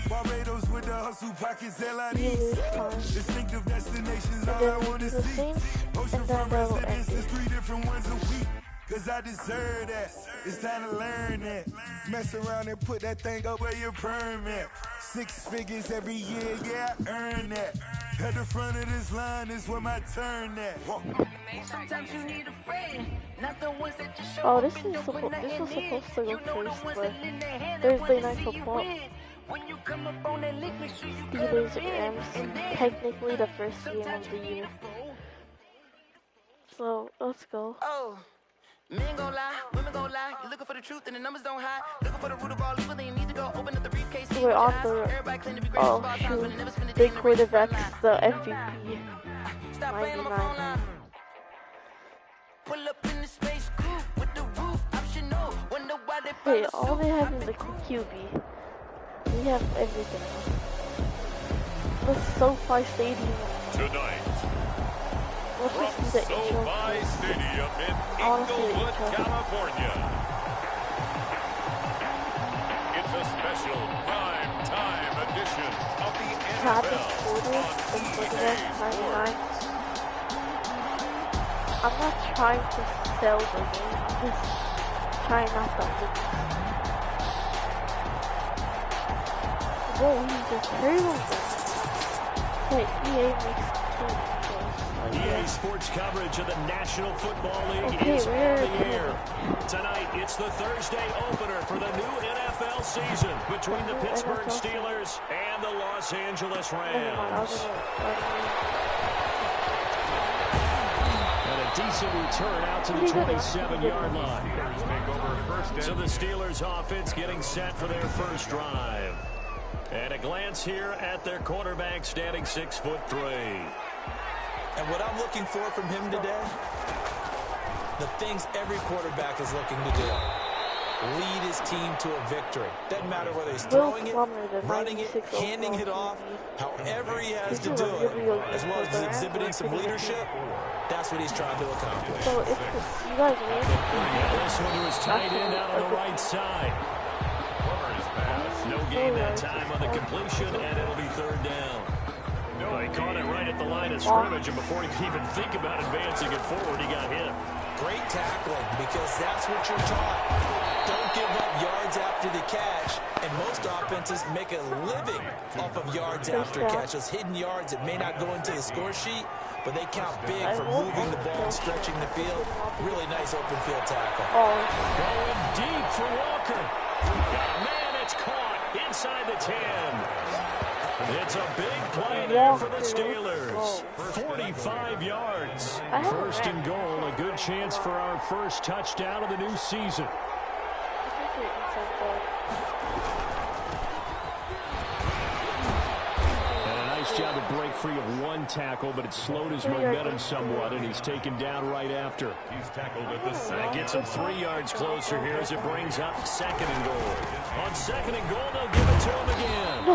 S9: Barbados with the hustle pockets, LIDs. Distinctive destinations, all I want to see. Oceanfront residences, 3 different ones a week. Cause I deserve that. It's time to learn that. Mess around and put that thing up where your permit. 6 figures every year, yeah, I earn that. At the front of this line is where my turn at.
S8: Sometimes you need a friend, not the ones that just show
S2: Oh,
S8: up
S2: this
S8: and
S2: was
S8: don't put
S2: supposed
S8: nothing
S2: to
S8: in.
S2: go
S8: You know the
S2: first,
S8: ones
S2: but
S8: that lend their hand and
S2: Thursday
S8: wanna
S2: night
S8: see you
S2: football.
S8: win. When you come up on that lick, make sure you cut
S2: Steelers
S8: them in.
S2: Rams,
S8: And then,
S2: technically the first game
S8: sometimes
S2: of the
S8: you need
S2: year.
S8: a fool.
S2: So let's go.
S8: Oh, men gon' lie, women gon' lie. You looking for the truth and the numbers don't hide. Looking for the root of all evil, then you need to go open up the briefcase. See
S2: We're
S8: what
S2: on
S8: your eyes.
S2: the
S8: Everybody claim to be great
S2: oh
S8: for all times, but they never spend a day
S2: big
S8: in the race front
S2: quarterback's
S8: line.
S2: the MVP.
S8: Stop playing on my phone
S2: 99.
S8: line. Pull up in the space coupe with the roof optional. Wonder why they
S2: Hey,
S8: follow
S2: all
S8: suit.
S2: they have is the QB. We have everything. The SoFi Stadium.
S4: Tonight,
S2: Let's
S4: from
S2: just see the intro.
S4: SoFi Stadium in
S2: I wanna see the
S4: Inglewood,
S2: intro.
S4: California. It's a special prime time edition of the
S2: Travis
S4: NFL
S2: Porter
S4: on
S2: and
S4: EA
S2: quarterback 99.
S4: Sports.
S2: I'm not trying to sell the game. I'm just trying not to lose. Whoa, he just hurdled them. Hey, EA makes
S5: EA Sports coverage of the National Football League
S2: Okay,
S5: is on
S2: we're
S5: the
S2: good.
S5: air. Tonight, it's the Thursday opener for the new NFL season between the Pittsburgh Steelers and the Los Angeles Rams. And a decent return out to the 27-yard line.
S4: Take over first
S5: So
S4: and
S5: the Steelers offense getting set for their first drive. And a glance here at their quarterback standing 6'3".
S6: And what I'm looking for from him today, the things every quarterback is looking to do. Lead his team to a victory. Doesn't matter whether he's throwing it, running it, handing it off, however he has to do it, as well as exhibiting some leadership, that's what he's trying to accomplish.
S2: So if you guys win,
S5: Yeah, this one was tight end out on the right side.
S4: Plummer's pass.
S5: No gain that time on the completion, and it'll be third down. He caught it right at the line of scrimmage, and before he could even think about advancing it forward, he got hit.
S6: great tackling because that's what you're taught. Don't give up yards after the catch, and most offenses make a living off of yards after catch. Those hidden yards that may not go into the score sheet, but they count big for moving the ball and stretching the field. Really nice open field tackle.
S5: Going deep for Walker. Got a man, it's caught inside the 10. It's a big play there for the Steelers. 45 yards. First and goal, a good chance for our first touchdown of the new season. Job to break free of one tackle, but it slowed his momentum somewhat, and he's taken down right after.
S4: He's tackled at the side.
S5: That gets him 3 yards closer here as it brings up 2nd and goal. On 2nd and goal, they'll give it to him again.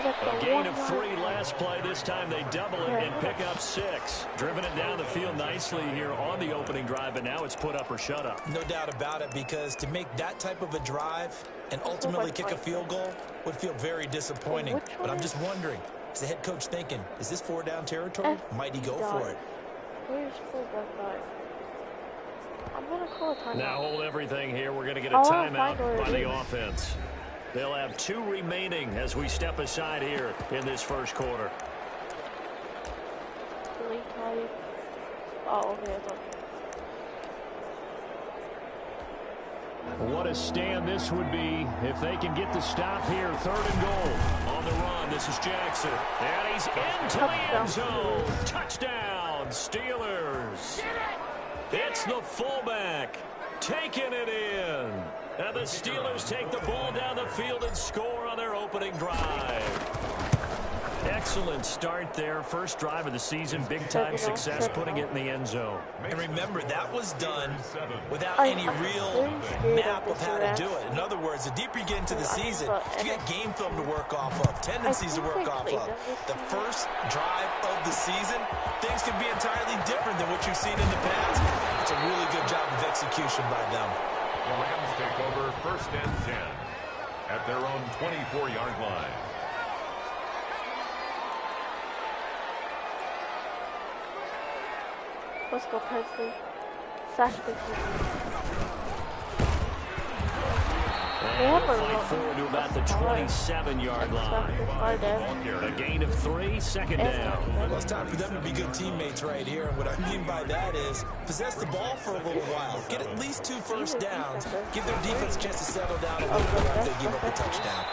S5: A gain of 3 last play. This time they double it and pick up 6. Driven it down the field nicely here on the opening drive, but now it's put up or shut up.
S6: No doubt about it, because to make that type of a drive and ultimately kick a field goal would feel very disappointing. But I'm just wondering, is the head coach thinking, is this 4-down territory? Might he go for it?
S2: Where's fullback guy? I'm going to call a timeout.
S5: Now hold everything here. We're going to get a timeout by the offense. They'll have 2 remaining as we step aside here in this first quarter.
S2: Oh, okay.
S5: What a stand this would be if they can get the stop here. 3rd and goal. On the run, this is Jackson. And he's into the end zone. Touchdown, Steelers. It's the fullback taking it in. And the Steelers take the ball down the field and score on their opening drive. Excellent start there. First drive of the season. Big-time success putting it in the end zone.
S6: And remember, that was done without any real map of how to do it. In other words, the deeper you get into the season, you get game film to work off of, tendencies to work off of. The first drive of the season, things can be entirely different than what you've seen in the past. It's a really good job of execution by them.
S4: The Rams take over 1st and 10 at their own 24-yard line.
S2: Let's go, Presley. Sash the
S5: Fight forward to about the 27-yard line. A gain of 3, 2nd down.
S6: Well, it's time for them to be good teammates right here. And what I mean by that is possess the ball for a little while. Get at least 2 first downs. Give their defense a chance to settle down a little bit after they give up a touchdown.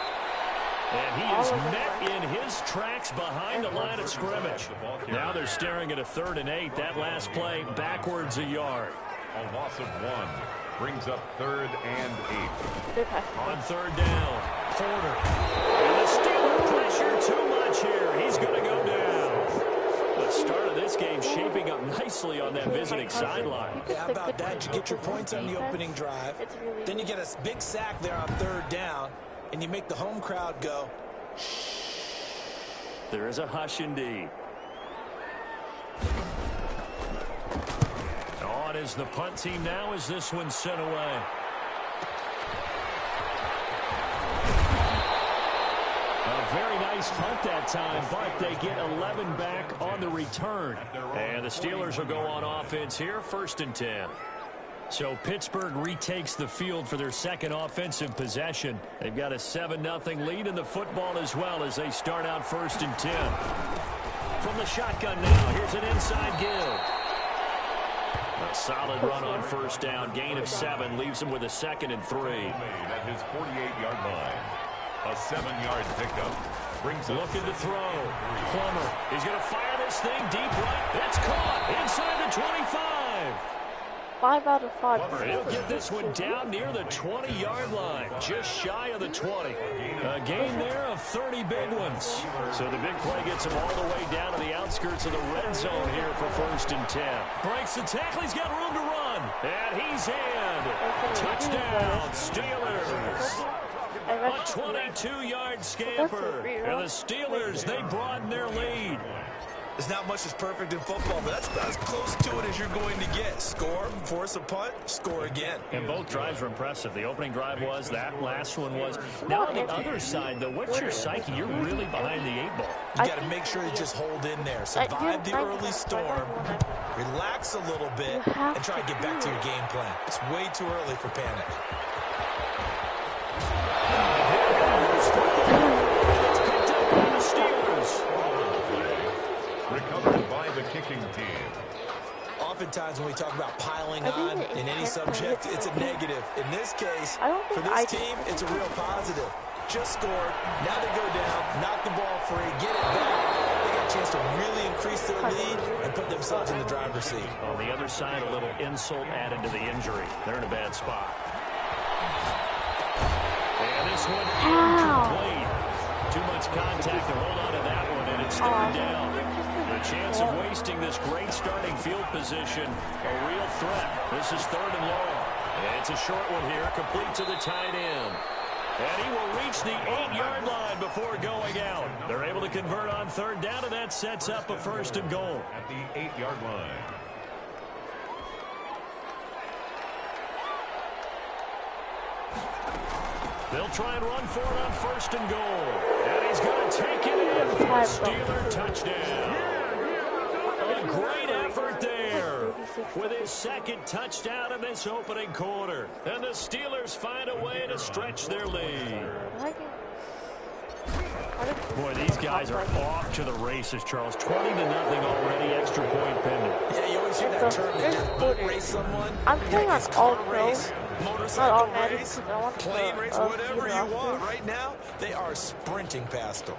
S5: And he is met in his tracks behind the line of scrimmage. Now they're staring at a 3rd and 8. That last play backwards a yard.
S4: A loss of 1 brings up 3rd and 8.
S5: On 3rd down, Porter. And the Steelers pressure too much here. He's going to go down. The start of this game shaping up nicely on that visiting sideline.
S6: Yeah, how about that? You get your points on the opening drive. Then you get a big sack there on 3rd down. And you make the home crowd go, shh.
S5: There is a hush indeed. On is the punt team now as this one's sent away. A very nice punt that time, but they get 11 back on the return. And the Steelers will go on offense here, 1st and 10. So Pittsburgh retakes the field for their 2nd offensive possession. They've got a 7-0 lead in the football as well as they start out 1st and 10. From the shotgun now, here's an inside give. A solid run on 1st down. Gain of 7 leaves him with a 2nd and 3.
S4: At his 48-yard line. A 7-yard pickup.
S5: Looking to throw. Plummer. He's going to fire this thing deep right. It's caught inside the 25.
S2: 5 out of 5.
S5: He'll get this one down near the 20-yard line, just shy of the 20. A gain there of 30 big ones. So the big play gets him all the way down to the outskirts of the red zone here for 1st and 10. Breaks the tackle. He's got room to run. And he's in. Touchdown, Steelers. A 22-yard scamper. And the Steelers, they broaden their lead.
S6: There's not much that's perfect in football, but that's about as close to it as you're going to get. Score, force a punt, score again.
S5: And both drives were impressive. The opening drive was, that last one was. Now on the other side, though, what's your psyche? You're really behind the 8 ball.
S6: You got to make sure you just hold in there. Survive the early storm, relax a little bit, and try to get back to your game plan. It's way too early for panic.
S5: It's picked up by the Steelers.
S4: Recovered by the kicking team.
S6: Oftentimes when we talk about piling on in any subject, it's a negative. In this case, for this team, it's a real positive. Just scored. Now they go down, knock the ball free, get it back. They got a chance to really increase their lead and put themselves in the driver's seat.
S5: On the other side, a little insult added to the injury. They're in a bad spot. And this one incomplete. Too much contact to hold on to that one, and it's third down. The chance of wasting this great starting field position, a real threat. This is 3rd and long. And it's a short one here, complete to the tight end. And he will reach the 8-yard line before going out. They're able to convert on 3rd down, and that sets up a 1st and goal.
S4: At the 8-yard line.
S5: They'll try and run for it on 1st and goal. And he's going to take it in for a Steeler touchdown. A great effort there with his 2nd touchdown in this opening quarter. And the Steelers find a way to stretch their lead. Boy, these guys are off to the races, Charles. 20-0 already, extra point pending.
S6: Yeah, you always hear that term, that just boat race someone.
S2: I'm playing on all race.
S6: Motorcycle race, plane race, whatever you want. Right now, they are sprinting past them.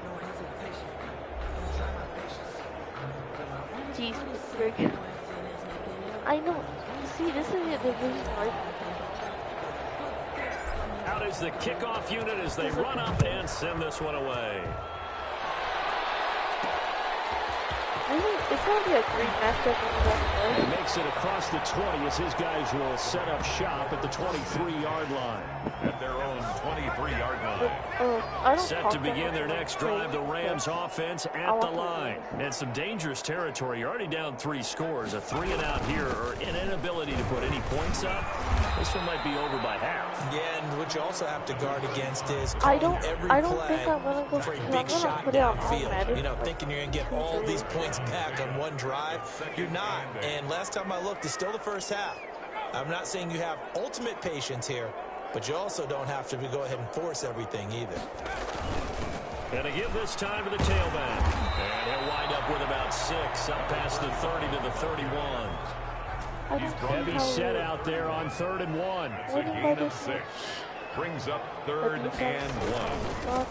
S2: Jeez, frick. I know. See, this is a division right.
S5: Out is the kickoff unit as they run up and send this one away.
S2: I think it's going to be a great matchup in the rest.
S5: He makes it across the 20 as his guys will set up shop at the 23-yard line.
S4: At their own 23-yard line.
S5: Set to begin their next drive, the Rams offense at the line. And some dangerous territory. You're already down 3 scores. A 3-and-out here or an inability to put any points up. This one might be over by half.
S6: Yeah, and what you also have to guard against is
S2: I
S6: calling
S2: don't
S6: every
S2: think I'm
S6: play
S2: gonna go
S6: for a big shot
S2: put it on
S6: downfield.
S2: automatic.
S6: You know, thinking you're going to get all these points back on one drive. You're not. And last time I looked, it's still the first half. I'm not saying you have ultimate patience here, but you also don't have to go ahead and force everything either.
S5: And to give this time to the tailback. And he'll wind up with about 6 up past the 30 to the 31. Heavy set out there on 3rd and 1.
S4: It's a gain of 6. Brings up 3rd and 1.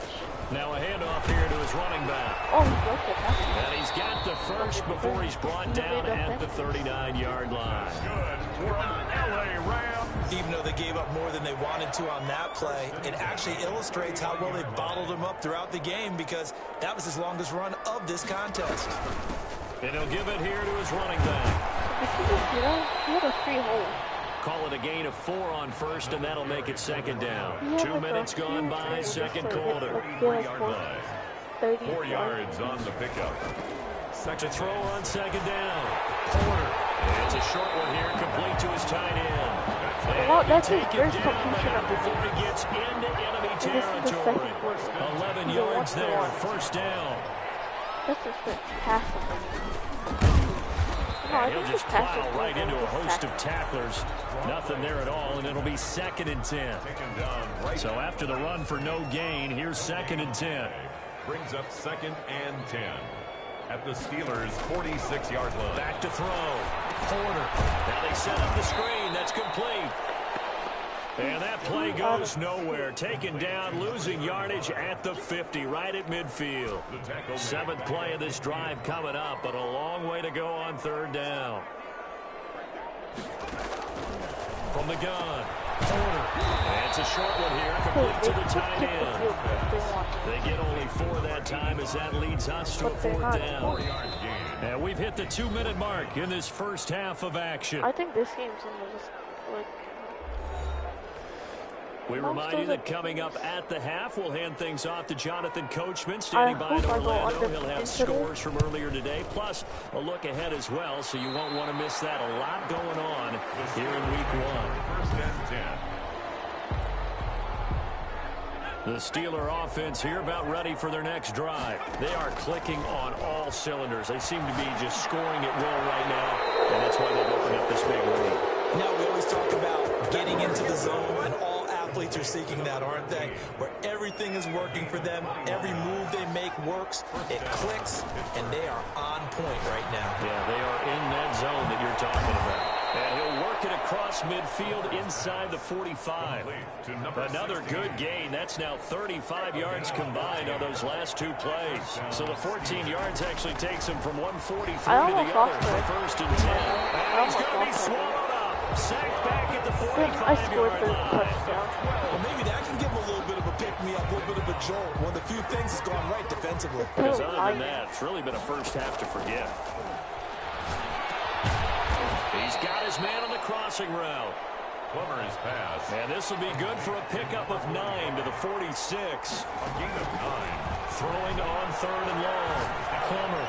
S5: Now a handoff here to his running back. And he's got the first before he's brought down at the 39-yard line.
S4: Good from LA Rams.
S6: Even though they gave up more than they wanted to on that play, it actually illustrates how well they bottled him up throughout the game because that was his longest run of this contest.
S5: And he'll give it here to his running back.
S2: He had a free hole.
S5: Call it a gain of 4 on 1st, and that'll make it 2nd down. 2 minutes gone by, 2nd quarter.
S4: 3-yard line. 4 yards on the pickup.
S5: To throw on 2nd down. Porter. It's a short one here, complete to his tight end.
S2: Well, that's his first completion of the
S5: before he gets into enemy territory. 11 yards there, 1st down.
S2: That's his first pass.
S5: And he'll just plow right into a host of tacklers. Nothing there at all, and it'll be 2nd and 10. So after the run for no gain, here's 2nd and 10.
S4: Brings up 2nd and 10. At the Steelers' 46-yard line.
S5: Back to throw. Porter. Now they set up the screen. That's complete. And that play goes nowhere. Taken down, losing yardage at the 50, right at midfield. 7th play of this drive coming up, but a long way to go on 3rd down. From the gun, Porter. And it's a short one here, complete to the tight end. They get only 4 that time as that leads us to a 4th down. And we've hit the 2-minute mark in this first half of action.
S2: I think this game's in the, like,
S5: We remind you that coming up at the half, we'll hand things off to Jonathan Coachman, standing by in Orlando. He'll have scores from earlier today, plus a look ahead as well, so you won't want to miss that. A lot going on here in Week 1.
S4: First and 10.
S5: The Steeler offense here about ready for their next drive. They are clicking on all cylinders. They seem to be just scoring at will right now, and that's why they've opened up this big lead.
S6: Now we always talk about getting into the zone, and all athletes are seeking that, aren't they? Where everything is working for them, every move they make works, it clicks, and they are on point right now.
S5: Yeah, they are in that zone that you're talking about. And he'll work it across midfield inside the 45. Another good gain. That's now 35 yards combined on those last two plays. So the 14 yards actually takes him from 143 to the other for first and 10. And he's going to be swallowed up. Sacked back at the 45-yard line.
S6: Well, maybe that can give him a little bit of a pick-me-up, a little bit of a jolt. One of the few things that's gone right defensively.
S5: Because other than that, it's really been a first half to forget. He's got his man on the crossing route.
S4: Plummer's pass.
S5: And this will be good for a pickup of 9 to the 46.
S4: A gain of 9.
S5: Throwing on third and long. Plummer.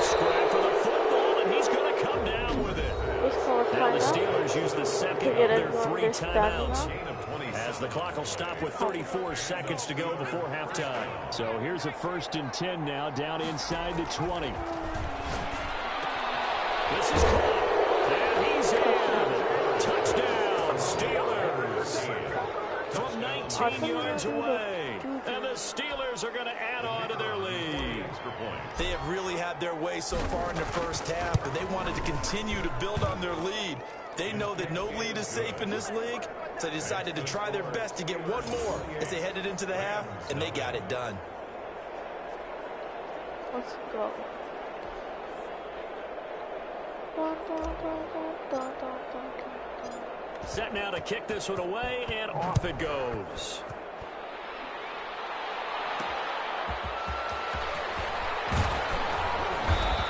S5: Scrap for the football, and he's going to come down with it. Now the Steelers use the second of their 3 timeouts, as the clock will stop with 34 seconds to go before halftime. So here's a first and 10 now, down inside the 20. This is caught, and he's in. Touchdown, Steelers. From 19 yards away. And the Steelers are going to add on to their lead.
S6: They have really had their way so far in the first half, but they wanted to continue to build on their lead. They know that no lead is safe in this league, so they decided to try their best to get one more as they headed into the half, and they got it done.
S2: Let's go.
S5: Set now to kick this one away, and off it goes.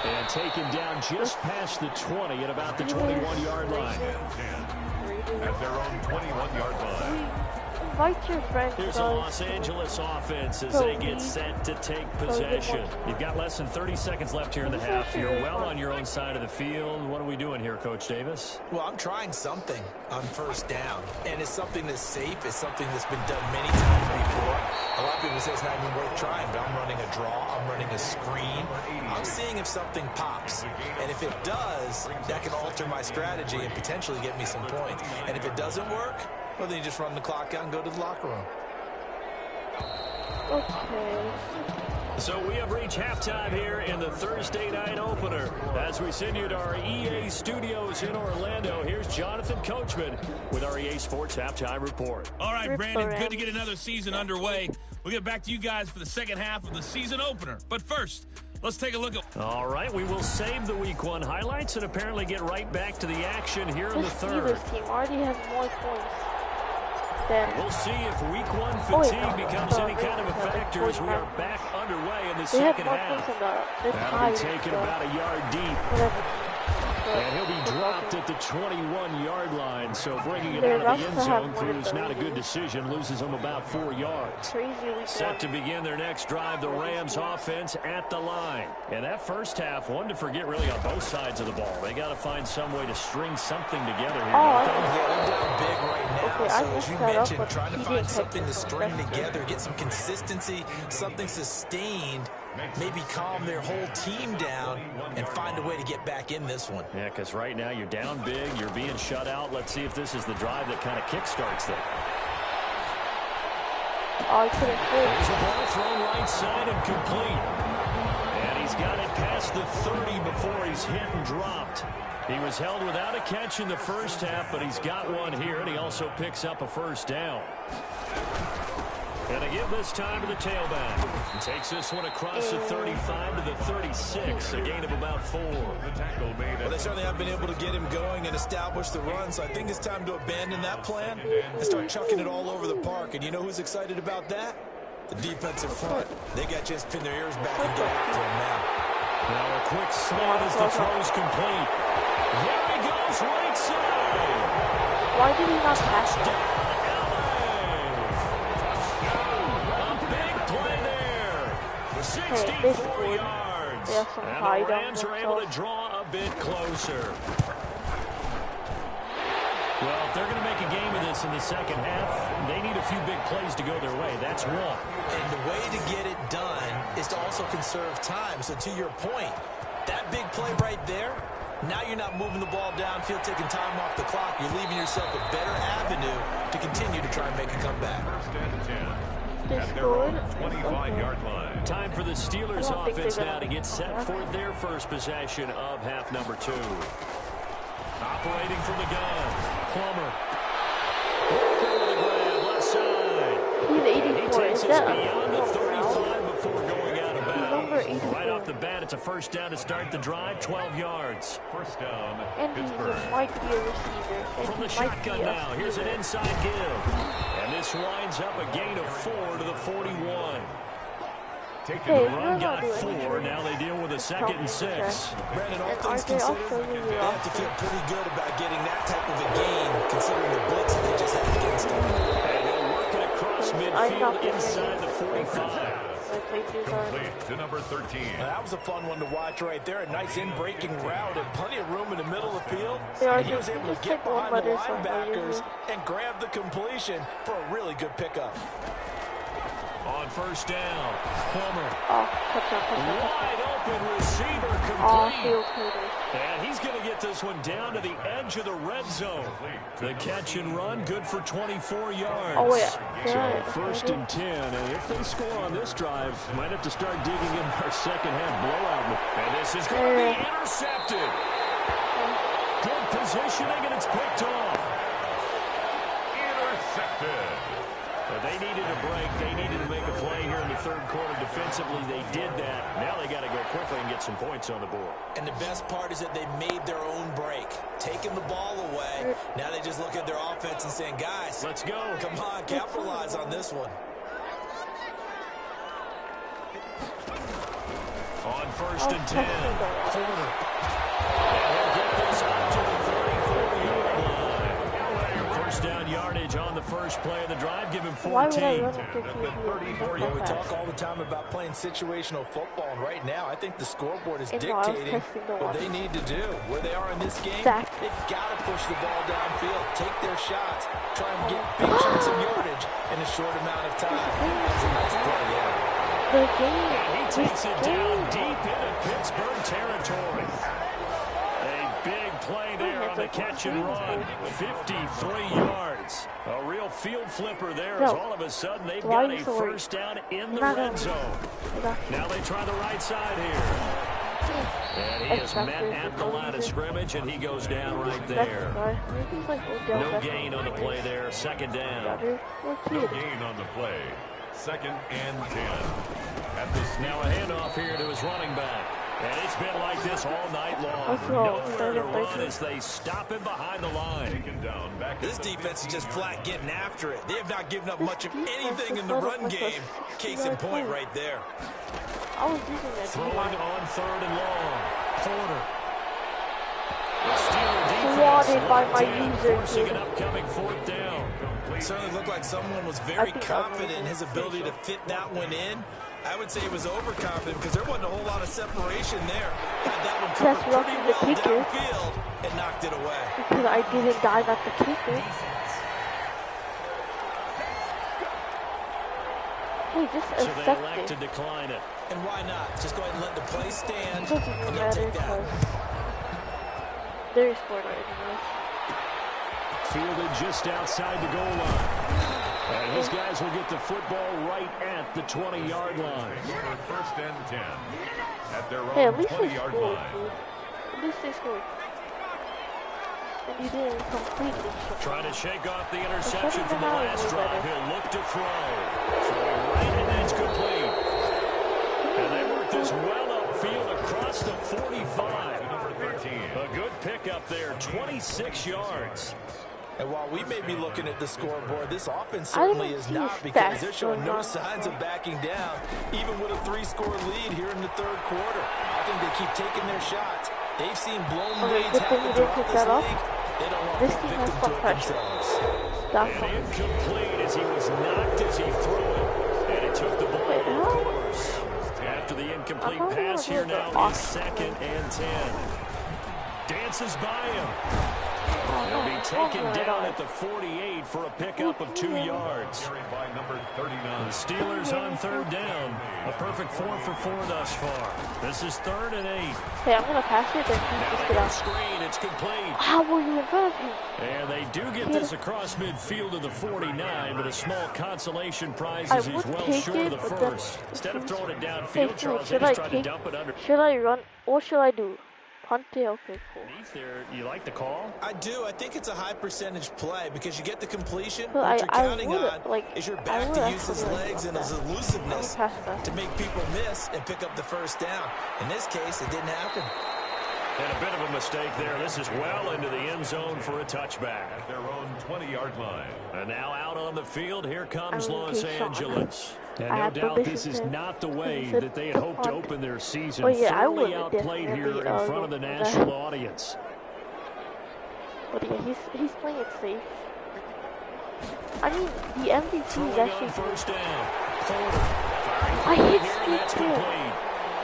S5: And taken down just past the 20 at about the 21-yard line.
S4: At their own 21-yard line.
S2: Invite your friends.
S5: Here's a Los Angeles offense as they get set to take possession. You've got less than 30 seconds left here in the half. You're well on your own side of the field. What are we doing here, Coach Davis?
S6: Well, I'm trying something on first down, and it's something that's safe. It's something that's been done many times before. A lot of people say it's not even worth trying, but I'm running a draw. I'm running a screen. I'm seeing if something pops, and if it does, that can alter my strategy and potentially get me some points. And if it doesn't work, well, then you just run the clock out and go to the locker room.
S2: Okay.
S5: So we have reached halftime here in the Thursday night opener. As we send you to our EA studios in Orlando, here's Jonathan Coachman with our EA Sports Halftime Report.
S10: All right, Brandon, good to get another season underway. We'll get back to you guys for the second half of the season opener. But first, let's take a look at...
S5: All right, we will save the Week 1 highlights and apparently get right back to the action here in the third.
S2: This team already has more points.
S5: We'll see if Week 1 fatigue becomes any kind of a factor as we are back underway in the second half. That'll be taken about a yard deep. And he'll be dropped at the 21-yard line, so bringing it out of the end zone proves not a good decision, loses them about 4 yards. Set to begin their next drive, the Rams offense at the line. And that first half, one to forget really on both sides of the ball. They got to find some way to string something together here.
S6: Yeah, they're down big right now, so as you mentioned, trying to find something to string together, get some consistency, something sustained, maybe calm their whole team down and find a way to get back in this one.
S5: Yeah, because right now you're down big, you're being shut out. Let's see if this is the drive that kind of kickstarts them. There's a ball thrown right side and complete. And he's got it past the 30 before he's hit and dropped. He was held without a catch in the first half, but he's got one here, and he also picks up a first down. And to give this time to the tailback. He takes this one across the 35 to the 36, a gain of about 4.
S6: Well, they certainly have been able to get him going and establish the run, so I think it's time to abandon that plan and start chucking it all over the park. And you know who's excited about that? The defensive front. They got to just pin their ears back and get after him now.
S5: Now a quick slant as the throw's complete. There he goes, right side.
S2: Why did he not pass it?
S5: 64 yards.
S2: They have some
S5: And
S2: high
S5: the Rams
S2: on
S5: are able to
S2: themselves.
S5: draw a bit closer. Well, if they're going to make a game of this in the second half, they need a few big plays to go their way. That's one.
S6: And the way to get it done is to also conserve time. So to your point, that big play right there, now you're not moving the ball downfield, taking time off the clock. You're leaving yourself a better avenue to continue to try and make a comeback.
S4: First and 10 at their own 25-yard line.
S5: Time for the Steelers offense now to get set for their first possession of half number 2. Operating from the gun, Plummer. Walker with the grab, left side.
S2: He's 84.
S5: He takes
S2: Is
S5: us
S2: that
S5: beyond the
S2: a
S5: 35 before going out of
S2: number
S5: bounds.
S2: 84.
S5: Right off the bat, it's a first down to start the drive, 12 yards.
S4: First down,
S2: And he
S4: Pittsburgh.
S2: might be a receiver. And
S5: From the
S2: he might
S5: shotgun
S2: be a
S5: now, here's an inside give. And this winds up a gain of 4 to the 41.
S4: Taking
S5: The
S4: the
S5: run got 4. Now they deal with a 2nd and 6.
S6: Brandon, all
S2: And
S6: things
S2: RJ also
S6: considered,
S2: is
S6: they have to feel pretty good about getting that type of a gain, considering the blitz that they just had against them.
S5: And he'll work it across midfield inside the 45.
S4: Complete to number 13.
S6: That was a fun one to watch right there. A nice in-breaking route and plenty of room in the middle of the field. And he was able to get behind the linebackers and grab the completion for a really good pickup.
S5: On first down, Plummer.
S2: Touchdown.
S5: Wide open receiver complete. And he's going to get this one down to the edge of the red zone. The catch and run, good for 24 yards.
S2: Oh, wait.
S5: So first and 10. And if they score on this drive, might have to start digging in our second half blowout. And this is going to be intercepted. Good positioning, and it's picked off.
S4: Intercepted.
S5: But they needed a break. They needed to make a play here in the third quarter. Defensively, they did that. Now they got to go quickly and get some points on the board.
S6: And the best part is that they made their own break, taking the ball away. Now they just look at their offense and saying, guys,
S5: let's go. Come
S6: on, capitalize on this one.
S5: On first and 10, corner. And he'll get this out to the 34-yard line. First down yardage on the first play of the drive. Give him 14.
S6: We talk all the time about playing situational football, and right now I think the scoreboard is dictating what they need to do. Where they are in this game, they've got to push the ball downfield, take their shots, try and get big chunks of yardage in a short amount of time. That's a nice play, yeah.
S5: And he takes it down deep into Pittsburgh territory. A big play there on the catch and run. 53 yards. A real field flipper there as all of a sudden they've got a first down in the red zone. Now they try the right side here. And he is met at the line of scrimmage, and he goes down right there. No gain on the play there. Second down.
S4: No gain on the play. Second and 10. At this
S5: now a handoff here to his running back. And it's been like this all night long. Nowhere to run as they stop him behind the line.
S6: This defense is just flat getting after it. They have not given up much of anything in the run game. Case in point right there.
S5: Throwing on third and long. Corner.
S2: Swatted by my user.
S5: Forcing an upcoming fourth down.
S6: It certainly looked like someone was very confident in his ability to fit that one in. I would say he was overconfident because there wasn't a whole lot of separation there. Had that one covered pretty well downfield and knocked it away.
S2: Because I didn't dive at the kicker.
S5: So they elect to decline it.
S6: And why not? Just go ahead and let the play stand.
S2: It doesn't
S6: and
S2: matter
S6: take that.
S2: They're scored anyways.
S5: Fielded just outside the goal line. And his guys will get the football right at the 20-yard line.
S4: First and 10 at their
S2: Hey,
S4: own
S2: at least
S4: 20-yard
S2: they scored,
S4: line.
S2: dude. At least they scored. And you didn't completely shut
S5: Trying to shake off the interception from the last drive. He'll look to throw. Throwing right, and it's complete. And they work this well upfield across the 45. A good pickup there, 26 yards.
S6: And while we may be looking at the scoreboard, this offense certainly is not, because they're showing no signs of backing down, even with a 3-score lead here in the third quarter. I think they keep taking their shots. They've seen blown leads happen throughout this league. They don't want to fall victim to it themselves.
S5: And incomplete as he was knocked as he threw it. And it took the ball, of course. After the incomplete pass here now is 2nd and 10. Dances by him. He'll be taken down at the 48 for a pickup of 2 yards. The Steelers on 3rd down. A perfect 4 for 4 thus far. This is 3rd and 8.
S2: Hey, I'm going to pass it. Then
S5: now they go screen. It's complete.
S2: How were you in front of him?
S5: And they do get this across midfield to the 49, but a small consolation prize as he's well short of the first. Instead of throwing it downfield, Charles, they just tried to dump it under.
S2: Should I run? What should I do? Punt it? Okay, cool.
S5: There, you like the call?
S6: I do. I think it's a high percentage play because you get the completion.
S2: But
S6: what you're counting on
S2: like,
S6: is your back to use his legs and his elusiveness to make people miss and pick up the first down. In this case, it didn't happen.
S5: And a bit of a mistake there. This is well into the end zone for a touchback.
S4: At their own 20-yard line.
S5: And now out on the field, here comes Los Angeles. And no doubt this is not the way that they had hoped to open their season. Thoroughly outplayed here in front of the national audience.
S2: But yeah, he's playing it safe. I mean, the MVP is actually
S5: first down.
S2: I hit Steve.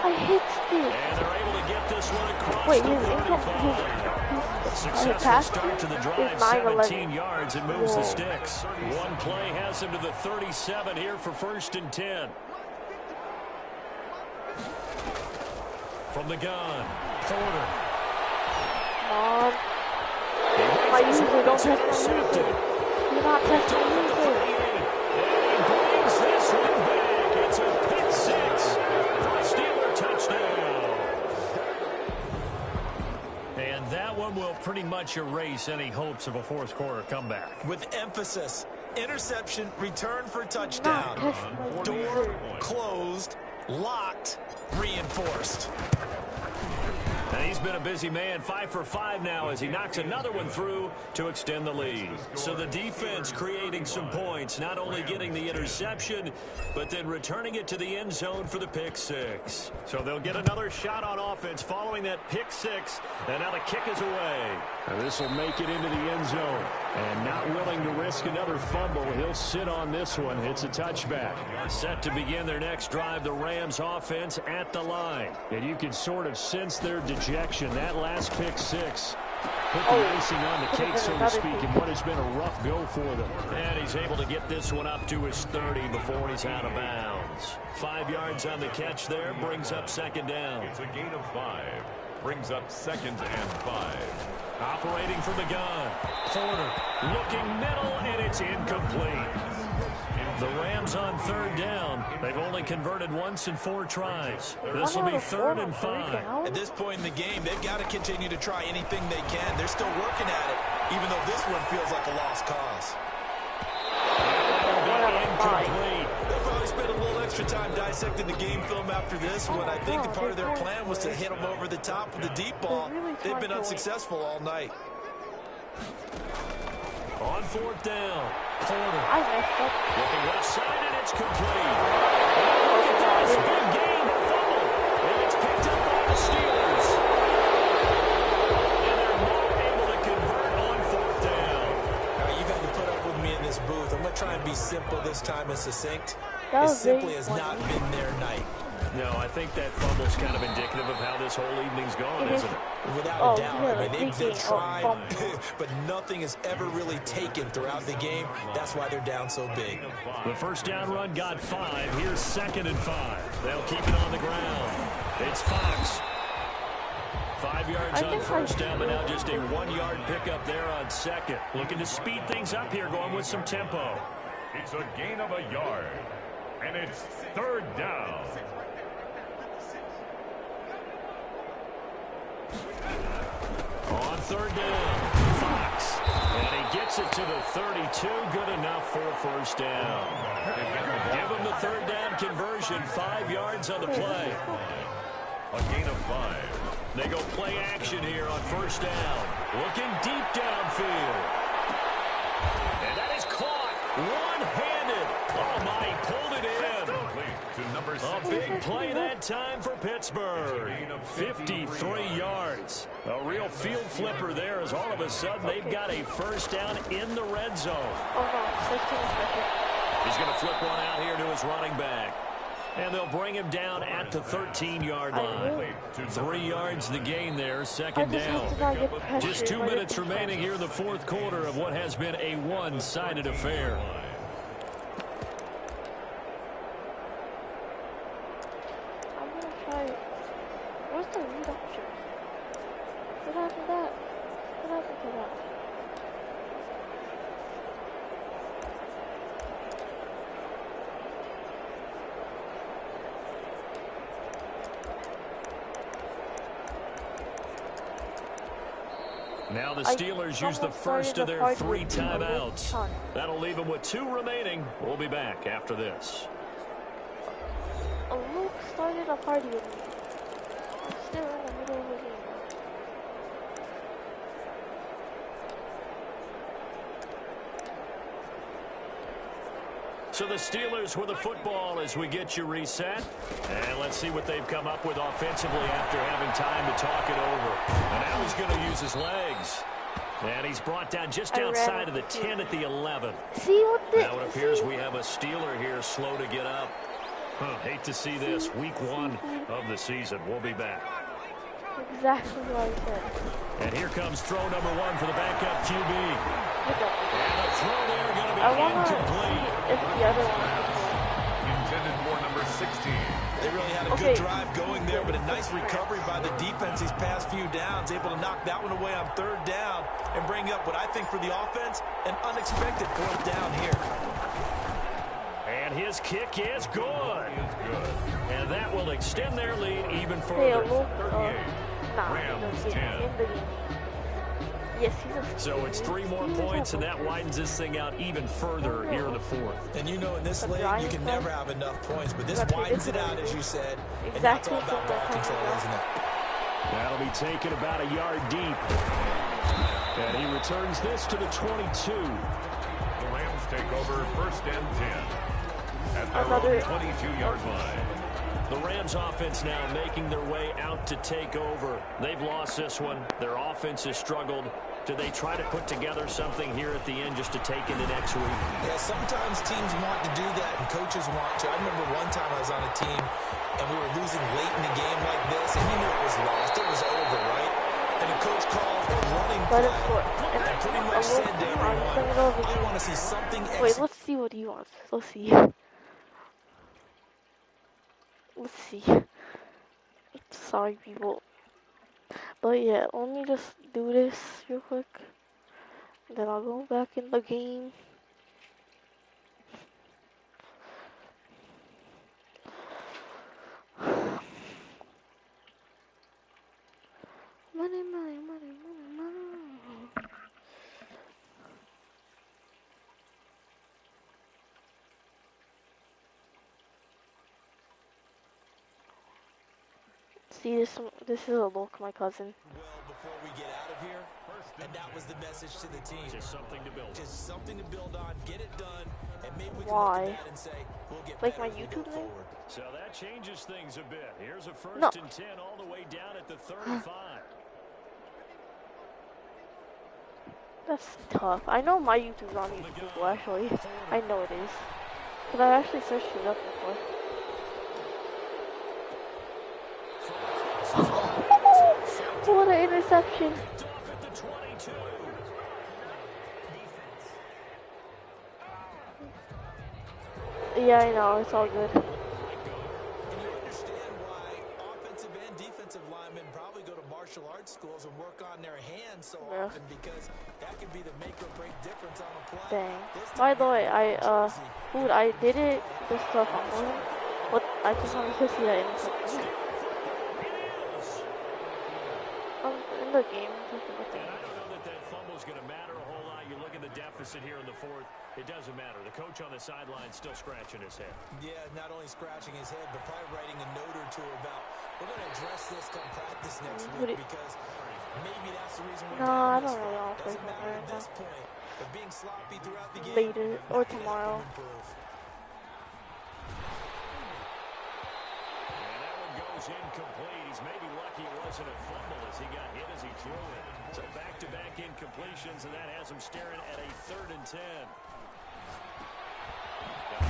S2: I hit Steve.
S5: And they're able to get this one across.
S2: Wait,
S5: his successful start to the drive, 17 yards, and moves the sticks. One play has him to the 37 here for 1st and 10. From the gun, Porter.
S2: Come on. My user, don't test my user. Do not test my user.
S5: And brings this one back. It's a pick 6 for a Steeler touchdown. And that one will pretty much erase any hopes of a 4th quarter comeback.
S6: With emphasis, interception, return for touchdown. Door closed, locked, reinforced.
S5: And he's been a busy man, 5 for 5 now as he knocks another one through to extend the lead. So the defense creating some points, not only getting the interception, but then returning it to the end zone for the pick 6. So they'll get another shot on offense following that pick 6, and now the kick is away. And this will make it into the end zone. And not willing to risk another fumble, he'll sit on this one. It's a touchback. Set to begin their next drive, the Rams offense at the line. And you can sort of sense their dejection. That last pick 6 put the icing on the cake, so to speak, in what has been a rough go for them. And he's able to get this one up to his 30 before he's out of bounds. 5 yards on the catch there, brings up 2nd down.
S4: It's a gain of 5. Brings up 2nd and 5.
S5: Operating from the gun. Porter looking middle, and it's incomplete. The Rams on 3rd down. They've only converted once in 4 tries. This will be 3rd and 5.
S6: At this point in the game, they've got to continue to try anything they can. They're still working at it, even though this one feels like a lost cause.
S5: Incomplete.
S6: They'll probably spend a little extra time dissecting the game film after this one. I think part of their plan was to hit them over the top with the deep ball. They've been unsuccessful all night.
S5: On 4th down, Porter.
S2: I messed up.
S5: Looking left side, and it's complete. Look at this big game, fumble. And it's picked up by the Steelers. And they're not able to convert on 4th down.
S6: Now, you've had to put up with me in this booth. I'm going to try and be simple this time and succinct. It
S2: That
S6: simply has not been their night.
S5: No, I think that fumble's kind of indicative of how this whole evening's gone, isn't it?
S6: Without a doubt. I mean, they've tried, but nothing has ever really taken throughout the game. That's why they're down so big.
S5: The first down run got 5. Here's 2nd and 5. They'll keep it on the ground. It's Fox. 5 yards on 1st down, but now just a 1-yard pickup there on 2nd. Looking to speed things up here, going with some tempo.
S4: It's a gain of a yard, and it's 3rd down.
S5: On 3rd down, Fox. And he gets it to the 32. Good enough for a 1st down. Give him the 3rd down conversion. 5 yards on the play.
S4: A gain of 5.
S5: They go play action here on 1st down. Looking deep downfield. And that is caught. One-handed. Oh, my, he pulled it in. A big play that time for Pittsburgh. 53 yards. A real field flipper there as all of a sudden they've got a 1st down in the red zone.
S2: Oh, no.
S5: He's going to flip one out here to his running back. And they'll bring him down at the 13-yard line. 3 yards the gain there, second down. Just 2 minutes remaining here in the fourth quarter of what has been a one-sided affair.
S2: I'm going to try. Where's the read option? What happened to that? What happened to that?
S5: Now the Steelers use the first of their 3 timeouts. That'll leave them with 2 remaining. We'll be back after this.
S2: Luke started a party with me. I'm still in the middle of the game.
S5: So the Steelers with the football as we get you reset. And let's see what they've come up with offensively after having time to talk it over. And now he's going to use his legs. And he's brought down just outside of the 10 at the 11.
S2: See what this?
S5: Now it appears we have a Steeler here slow to get up. Hate to see this. Week 1 of the season. We'll be back.
S2: Exactly what I said.
S5: And here comes throw number 1 for the backup QB. And the throw there going to be incomplete.
S2: If the other one
S4: intended for number 16.
S6: They really had a good drive going there, but a nice recovery by the defense these past few downs, able to knock that one away on 3rd down and bring up what I think for the offense, an unexpected 4th down here.
S5: And his kick is good. And that will extend their lead even further.
S4: Rams 10.
S2: Yes,
S5: so it's 3 more points, and that widens this thing out even further here in the 4th.
S6: And you know, in this league, you can never have enough points, but this widens it out, as you said. And that's all about ball control, isn't it?
S5: That'll be taken about a yard deep. And he returns this to the 22.
S4: The Rams take over 1st and 10 at their own 22-yard line.
S5: The Rams offense now making their way out to take over. They've lost this one. Their offense has struggled. Do they try to put together something here at the end just to take into next week?
S6: Yeah, sometimes teams want to do that and coaches want to. I remember one time I was on a team and we were losing late in the game like this and you knew it was lost. It was over, right? And the coach called a running play and pretty much said to everyone, I want to see something.
S2: Wait, let's see what he wants. Let's see. Let's see. Sorry, people. But yeah, let me just do this real quick. Then I'll go back in the game. Money, money, money, money, money. See, this is a look, my cousin.
S6: Well, before we get out of here, and that was the message to the team.
S5: Just something to build.
S6: Just something to build on, get it done, and maybe we can
S2: Why?
S6: look at that and say, we'll get
S2: like
S6: better
S2: my YouTube name?
S5: So that changes things a bit. Here's a 1st and 10 all the way down at the 35.
S2: That's tough. I know my YouTube's on YouTube, actually. I know it is. But I actually searched it up before. What an interception. Yeah, I know. It's all good.
S6: And you understand why offensive and defensive linemen probably go to martial arts schools and work on their hands so often, because that could be the make or break difference on a play.
S2: Dang. By the way, I did it just to fumble him, but I just wanted to see that interception. In the game,
S5: I don't know that fumble's going to matter a whole lot. You look at the deficit here in the 4th. It doesn't matter. The coach on the sideline still scratching his head.
S6: Yeah, not only scratching his head, but probably writing a note or two about, we're going to address this come practice next week, because maybe that's the reason we're
S2: I don't really want to play
S6: doesn't matter at this point, but being sloppy throughout the game,
S2: later or tomorrow.
S5: Incomplete. He's maybe lucky it wasn't a fumble as he got hit as he threw it. So back-to-back incompletions, and that has him staring at a 3rd and 10. And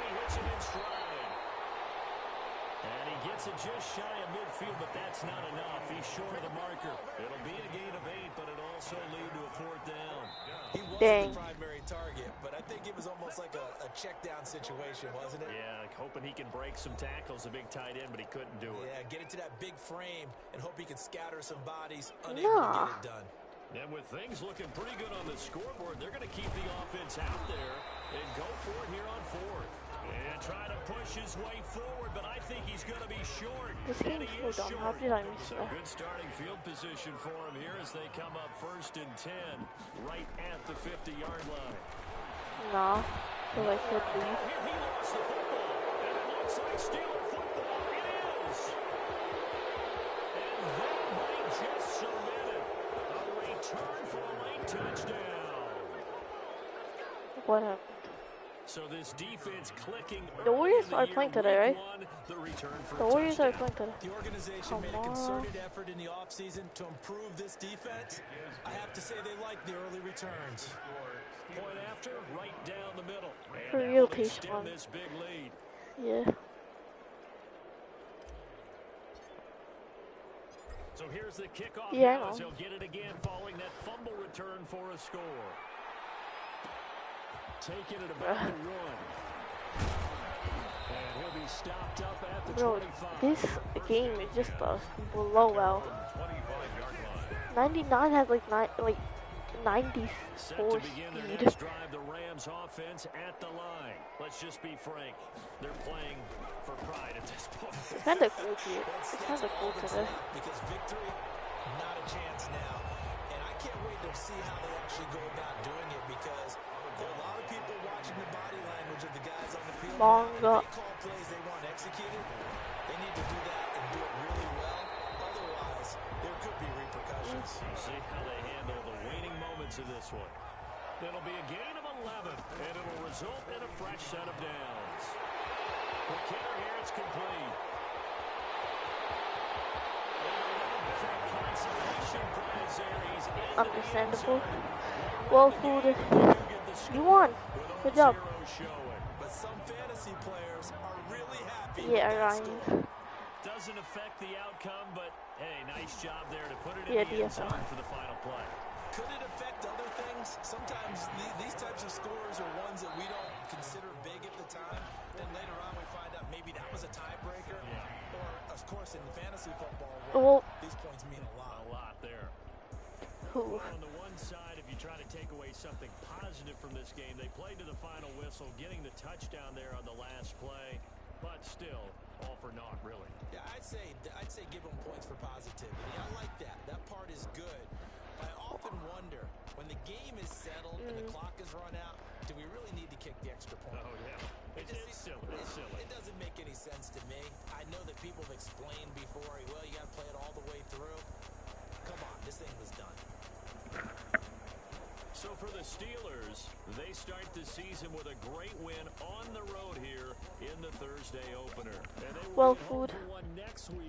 S5: he hits him in stride. gets it just shy of midfield, but that's not enough. He's short of the marker. It'll be a gain of 8, but it'll also lead to a 4th down.
S6: He was the primary target, but I think it was almost like a check down situation, wasn't it?
S5: Yeah, like hoping he can break some tackles, a big tight end, but he couldn't do it.
S6: Yeah, get into that big frame and hope he can scatter some bodies, unable to get it done.
S5: And with things looking pretty good on the scoreboard, they're going to keep the offense out there and go for it here on 4th. And try to push his way forward, but I think he's going to be short.
S2: This game's so dumb. How did I miss that?
S5: Good starting field position for him here as they come up 1st and 10, right at the 50-yard line.
S2: No, so I could leave.
S5: Here he lost the football, and it looks like Steeler football. It is. And they might just submit it. A return for a late touchdown.
S2: What happened?
S5: So this defense clicking.
S2: The Warriors are playing today, right? The Warriors are playing today.
S6: The organization made a concerted effort in the offseason to improve this defense. I have to say they like the early returns.
S5: Point after, right down the middle.
S2: For real, Pace one.
S5: This big lead.
S2: Yeah.
S5: So here's the kickoff.
S2: Yeah,
S5: now as he'll get it again following that fumble return for a score. Taking it about the 1. And he'll be stopped up at the 25.
S2: This game is just a blowout. 99 has like 94 speed.
S5: Drive the Rams offense at the line. Let's just be frank. They're playing for pride at this point.
S2: It's kind of cool here. It's kind of cool today.
S6: Because victory, not a chance now. And I can't wait to see how they actually go about doing it because there are a lot of people watching the body language of the guys on the field. If they call plays they want executed, they need to do that and do it really well. Otherwise, there could be repercussions.
S5: We'll see how they handle the waning moments of this one. It'll be a gain of 11, and it'll result in a fresh set of downs. The kicker here is complete.
S2: Understandable. Well, food. You won. Good job.
S6: But some fantasy players are really happy.
S2: Yeah, Ryan.
S5: Doesn't affect the outcome, but hey, nice job there to put it
S2: in
S5: the end zone for the final play.
S6: Could it affect other things? Sometimes these types of scores are ones that we don't consider big at the time. Then later on we find out maybe that was a tiebreaker. Yeah. Or, of course, in fantasy football, these points mean a lot.
S5: A lot there.
S2: Well,
S5: on the one side, if you try to take away something positive from this game, they played to the final whistle, getting the touchdown there on the last play. But still, all for naught, really.
S6: Yeah, I'd say give them points for positivity. I like that. That part is good. I often wonder, when the game is settled and the clock is run out, do we really need to kick the extra point?
S5: Oh, yeah. It's silly. It's silly.
S6: It doesn't make any sense to me. I know that people have explained before, well, you got to play it all the way through. Come on, this thing was done.
S5: So for the Steelers, they start the season with a great win on the road here in the Thursday opener.
S2: Well, food.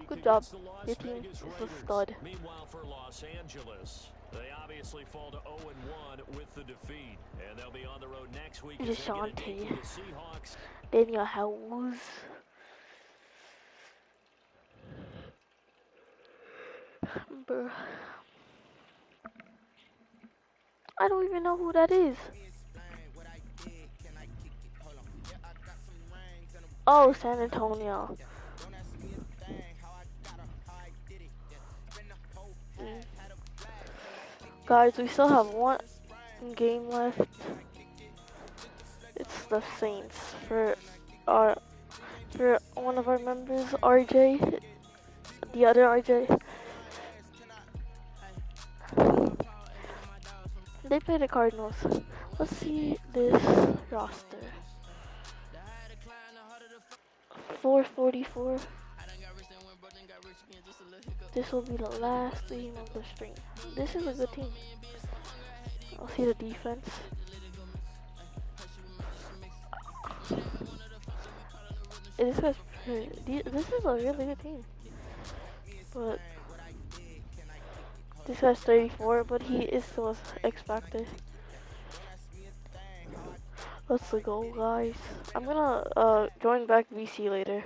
S2: Good job. Your team is a stud.
S5: Meanwhile, for Los Angeles, they obviously fall to 0-1 with the defeat, and they'll be on the road next week as they get a date with the Seahawks.
S2: Daniel House. Bruh. I don't even know who that is. Oh, San Antonio. Guys, we still have one game left. It's the Saints for one of our members, RJ. The other RJ. They play the Cardinals. Let's see this roster. 444. This will be the last game of the stream. This is a good team. I'll see the defense. This is a really good team. But this guy's 34, but he is still expected. Let's go, guys. I'm gonna join back VC later.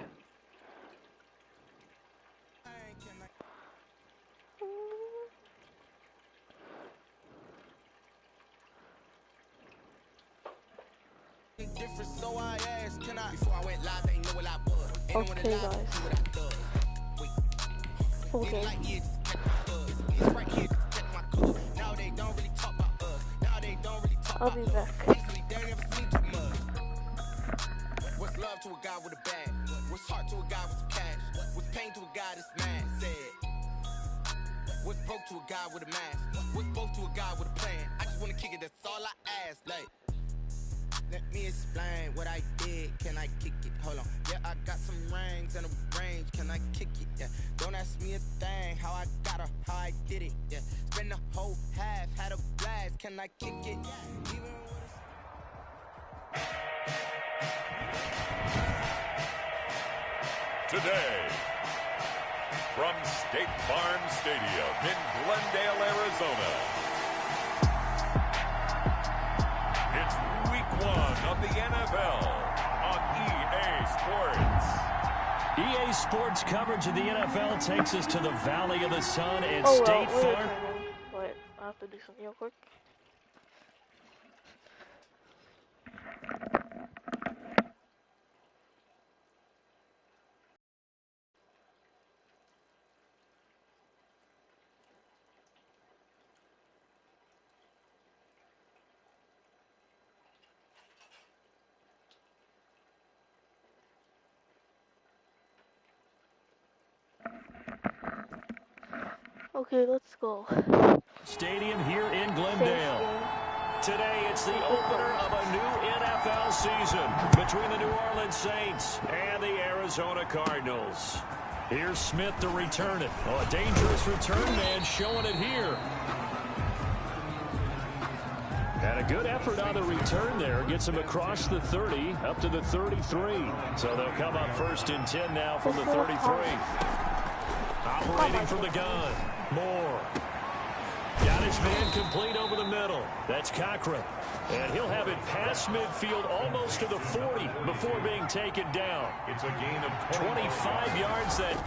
S1: Different, so I asked, can I? Before I went live, they know what I was.
S2: Okay, guys. Okay. I'll be back.
S1: What's love to a guy with a bag? What's heart to a guy with some cash? What's pain to a guy that's mad? Said. What's broke to a guy with a mask? What's both to a guy with a plan? I just wanna kick it, that's all I ask. Like, let me explain what I did. Can I kick it? Hold on. Yeah, I got some rings and a range. Can I kick it? Yeah. Don't ask me a thing. How I got her, how I did it. Yeah. Spend the whole half, had a blast. Can I kick it? Even
S4: Today, from State Farm Stadium in Glendale, Arizona, it's Week 1 of the NFL on EA Sports.
S5: EA Sports coverage of the NFL takes us to the Valley of the Sun and
S2: State
S5: Farm.
S2: Wait, I have to do something real quick. Okay, let's go.
S5: Stadium here in Glendale. Today, it's the opener of a new NFL season between the New Orleans Saints and the Arizona Cardinals. Here's Smith to return it. Oh, a dangerous return man showing it here. And a good effort on the return there. Gets him across the 30, up to the 33. So they'll come up 1st and 10 now from the 33. Operating from the gun. Moore. Got his man complete over the middle. That's Cochran. And he'll have it past midfield almost to the 40 before being taken down.
S4: It's a gain of
S5: 25 yards that...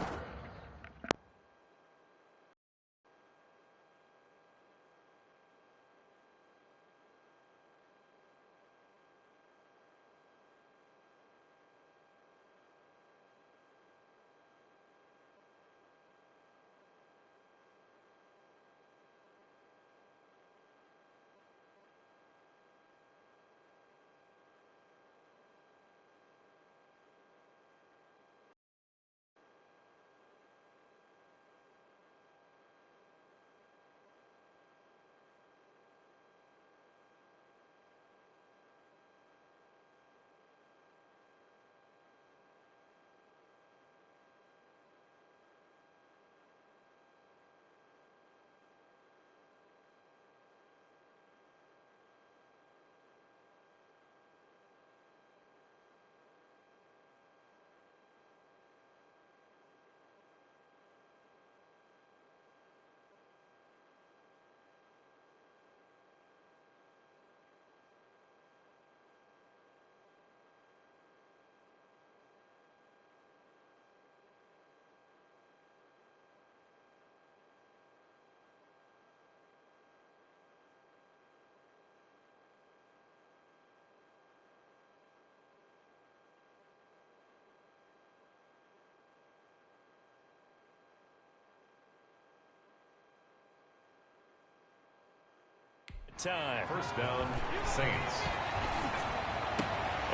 S5: Time.
S4: 1st down, Saints.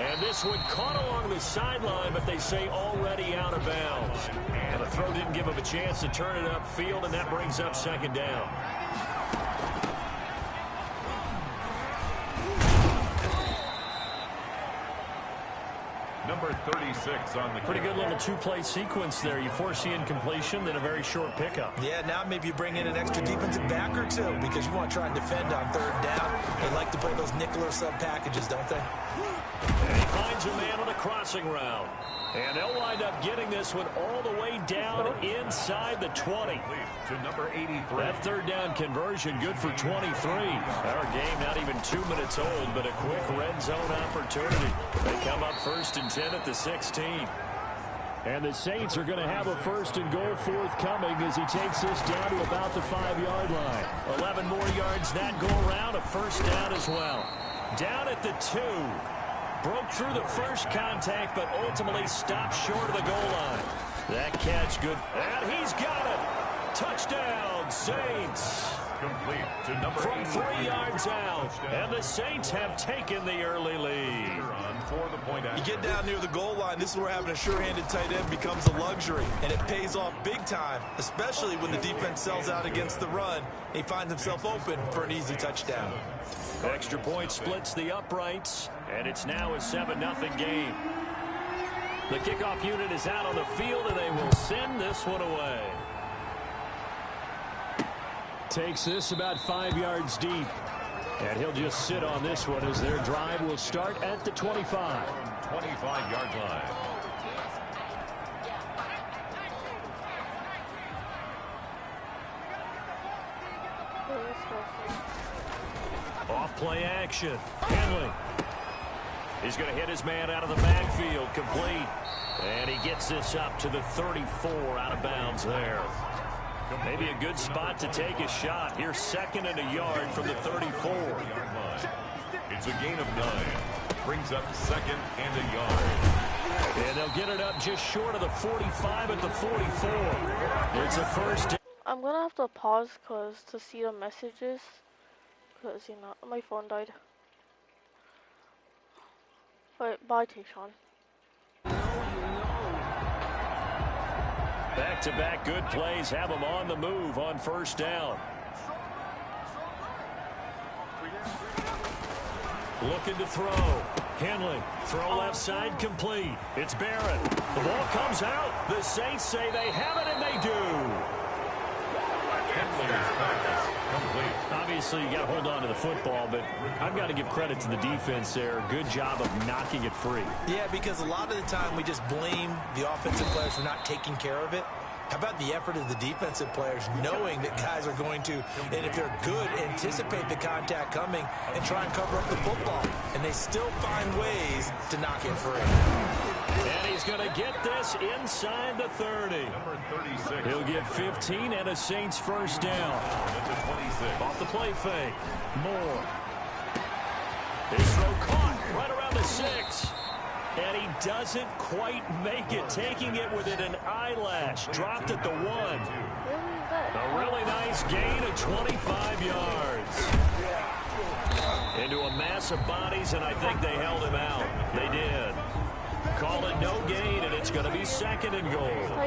S5: And this one caught along the sideline, but they say already out of bounds. And the throw didn't give him a chance to turn it upfield, and that brings up 2nd down.
S4: Number 36 on the
S5: Pretty good little 2-play sequence there. You force the incompletion, then a very short pickup.
S6: Yeah, now maybe you bring in an extra defensive back or two because you want to try and defend on 3rd down. They like to play those nickel or sub packages, don't they?
S5: And he finds a man on a crossing route. And they'll wind up getting this one all the way down inside the 20.
S4: To number 83.
S5: That 3rd down conversion good for 23. Our game not even 2 minutes old, but a quick red zone opportunity. They come up 1st and 10 at the 16. And the Saints are going to have a 1st and goal forthcoming as he takes this down to about the 5-yard line. 11 more yards that go around, a 1st down as well. Down at the 2. Broke through the first contact, but ultimately stopped short of the goal line. That catch good. And he's got it. Touchdown, Saints.
S4: Complete to number
S5: From 3 yards out. And the Saints have taken the early lead.
S6: You get down near the goal line, this is where having a sure-handed tight end becomes a luxury. And it pays off big time, especially when the defense sells out against the run. And he finds himself open for an easy touchdown.
S5: Extra point splits the uprights, and it's now a 7-0 game. The kickoff unit is out on the field, and they will send this one away. Takes this about 5 yards deep. And he'll just sit on this one as their drive will start at the 25.
S4: 25-yard line.
S5: Off play action. Henley. He's going to hit his man out of the backfield. Complete. And he gets this up to the 34 out of bounds there. Maybe a good spot to take a shot. Here's 2nd and a yard from the 34.
S4: It's a gain of 9. Brings up 2nd and a yard.
S5: And they'll get it up just short of the 45 at the 44. It's a first.
S2: I'm going to have to pause to see the messages. Because, you know, my phone died. Alright, bye, Tayshawn.
S5: Back-to-back good plays have them on the move on first down. Looking to throw. Henley. Throw left side complete. It's Barrett. The ball comes out. The Saints say they have it, and they do. Obviously, you got to hold on to the football, but I've got to give credit to the defense there. Good job of knocking it free.
S6: Yeah, because a lot of the time we just blame the offensive players for not taking care of it. How about the effort of the defensive players knowing that guys are going to, and if they're good, anticipate the contact coming and try and cover up the football. And they still find ways to knock it free.
S5: And he's going to get this inside the 30.
S4: Number 36.
S5: He'll get 15 and a Saints first down. Off the play fake. Moore. His throw caught right around the 6. And he doesn't quite make it, taking it within an eyelash. Dropped at the 1. A really nice gain of 25 yards. Into a mass of bodies, and I think they held him out. They did. Call it no gain, and it's going to be 2nd and goal.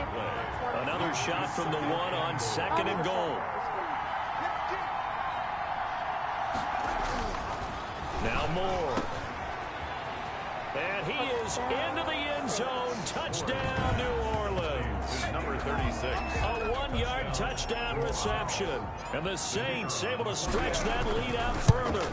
S5: Another shot from the 1 on 2nd and goal. Now Moore. And he is into the end zone. Touchdown, New Orleans.
S4: Number 36.
S5: A 1-yard touchdown reception. And the Saints able to stretch that lead out further.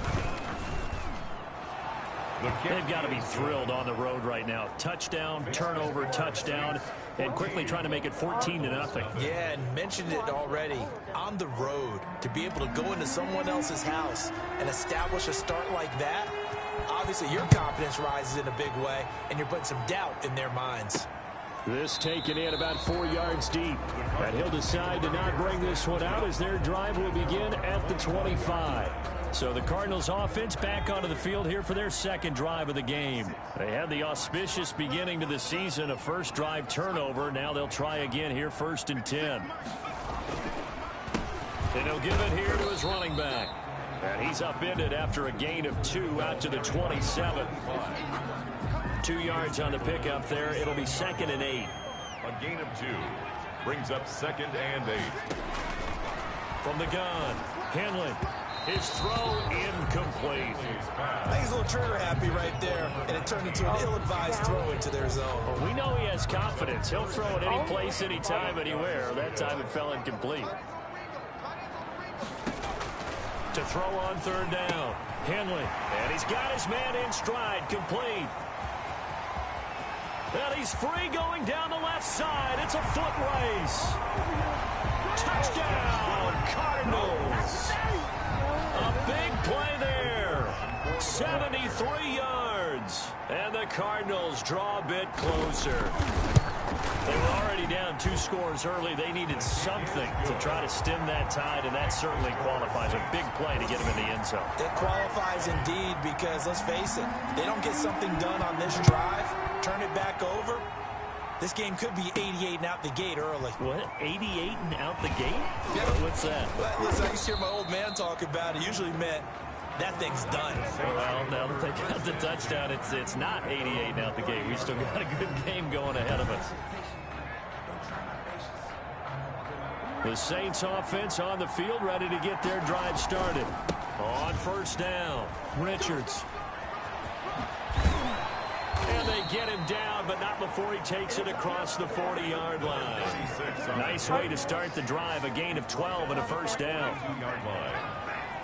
S5: They've got to be thrilled on the road right now. Touchdown, turnover, touchdown, and quickly trying to make it 14-0.
S6: Yeah, and mentioned it already. On the road, to be able to go into someone else's house and establish a start like that, obviously your confidence rises in a big way, and you're putting some doubt in their minds.
S5: This taken in about 4 yards deep. And he'll decide to not bring this one out as their drive will begin at the 25. So the Cardinals offense back onto the field here for their 2nd drive of the game. They had the auspicious beginning to the season, a first drive turnover. Now they'll try again here, 1st and 10. And he'll give it here to his running back. And he's upended after a gain of 2 out to the 27. 2 yards on the pickup there. It'll be 2nd and 8.
S4: A gain of 2. Brings up 2nd and 8.
S5: From the gun, Henley. His throw incomplete.
S6: I think he's a little trigger happy right there, and it turned into an ill-advised throw into their zone.
S5: Well, we know he has confidence. He'll throw it any place, anytime, anywhere. That time it fell incomplete. To throw on 3rd down, Henley. And he's got his man in stride, complete. And he's free going down the left side. It's a foot race. Touchdown, Cardinals. A big play there. 73 yards. And the Cardinals draw a bit closer. They were already down 2 scores early. They needed something to try to stem that tide, and that certainly qualifies. A big play to get them in the end zone.
S6: It qualifies indeed because, let's face it, they don't get something done on this drive, turn it back over, this game could be 88 and out the gate early.
S5: What? 88 and out the gate?
S6: Yeah.
S5: What's that?
S6: Well, listen, I used to hear my old man talk about it. Usually meant that thing's done.
S5: Well, now that they got the touchdown, it's not 88 and out the gate. We still got a good game going ahead of us. The Saints offense on the field, ready to get their drive started. On first down, Richards. And they get him down, but not before he takes it across the 40-yard line. Nice way to start the drive. A gain of 12 and a first down.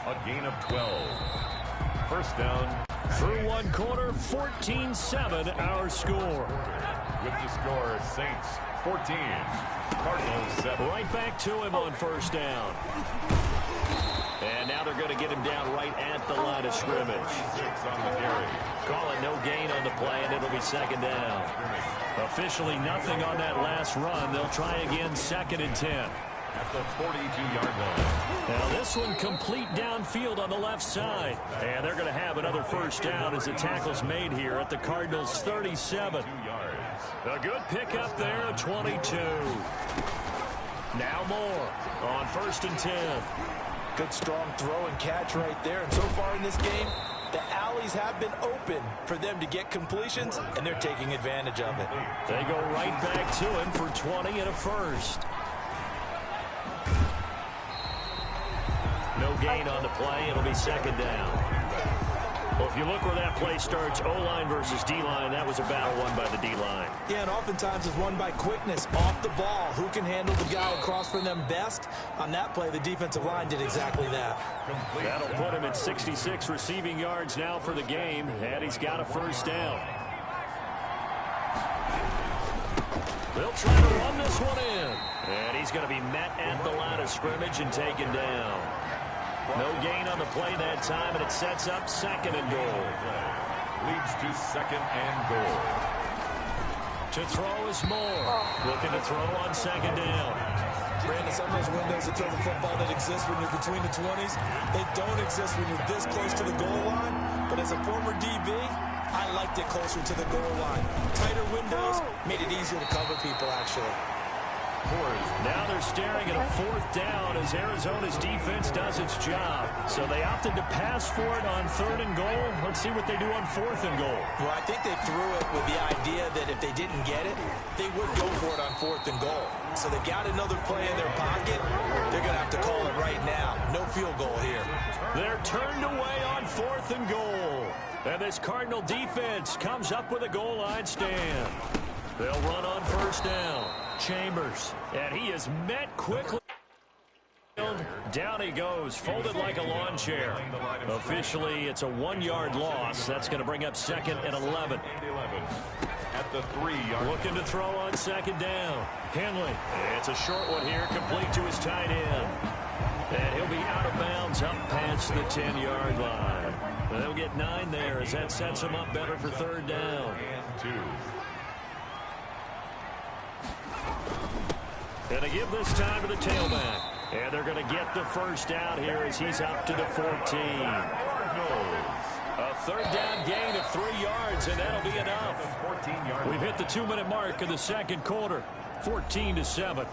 S4: A gain of 12. First down.
S5: Through one quarter, 14-7 our score.
S4: With the score, Saints 14, Cardinals 7.
S5: Right back to him on first down. And now they're going to get him down right at the line of scrimmage.
S4: On the carry.
S5: Call it no gain on the play, and it'll be second down. Officially nothing on that last run. They'll try again, 2nd and 10.
S4: At the 42-yard line.
S5: Now this one complete downfield on the left side. And they're going to have another first down as the tackle's made here at the Cardinals' 37.
S4: 2 yards.
S5: A good pickup there, 22. Now more on 1st and 10.
S6: Good strong throw and catch right there. And so far in this game, the alleys have been open for them to get completions, and they're taking advantage of it.
S5: They go right back to him for 20 and a first. No gain on the play. It'll be second down. Well, if you look where that play starts, O-line versus D-line, that was a battle won by the D-line.
S6: Yeah, and oftentimes it's won by quickness off the ball. Who can handle the guy across from them best? On that play, the defensive line did exactly that.
S5: That'll put him at 66 receiving yards now for the game, and he's got a first down. They'll try to run this one in, and he's going to be met at the line of scrimmage and taken down. No gain on the play that time, and it sets up 2nd and goal.
S4: Leads to 2nd and goal.
S5: To throw is Moore. Looking to throw on 2nd down.
S6: Brandon, some of those windows to throw the football that exist when you're between the 20s, they don't exist when you're this close to the goal line. But as a former DB, I liked it closer to the goal line. Tighter windows made it easier to cover people, actually.
S5: Now they're staring at a 4th down as Arizona's defense does its job. So they opted to pass for it on 3rd and goal. Let's see what they do on 4th and goal.
S6: Well, I think they threw it with the idea that if they didn't get it, they would go for it on 4th and goal. So they got another play in their pocket. They're going to have to call it right now. No field goal here.
S5: They're turned away on 4th and goal. And this Cardinal defense comes up with a goal line stand. They'll run on first down. Chambers, and he is met quickly. Down he goes, folded like a lawn chair. Officially, it's a 1-yard loss. That's going to bring up 2nd and 11.
S4: At the 3-yard.
S5: Looking to throw on 2nd down. Henley. It's a short one here, complete to his tight end. And he'll be out of bounds up past the 10-yard line. They'll get 9 there as that sets him up better for 3rd down.
S4: And 2.
S5: And they give this time to the tailback. And they're going to get the first down here as he's up to the 14. A 3rd down gain of 3 yards, and that'll be enough. We've hit the 2-minute mark of the 2nd quarter, 14-7.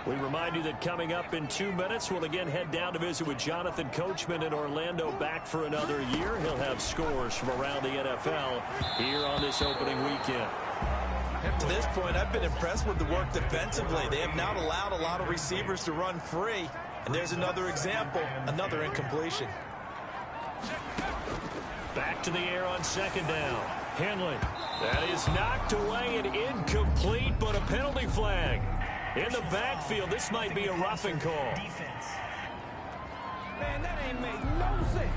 S5: We remind you that coming up in 2 minutes, we'll again head down to visit with Jonathan Coachman in Orlando, back for another year. He'll have scores from around the NFL here on this opening weekend.
S6: To this point, I've been impressed with the work defensively. They have not allowed a lot of receivers to run free. And there's another example, another incompletion.
S5: Back to the air on 2nd down. Henley. That is knocked away and incomplete, but a penalty flag. In the backfield, this might be a roughing call.
S7: Man, that ain't make no sense.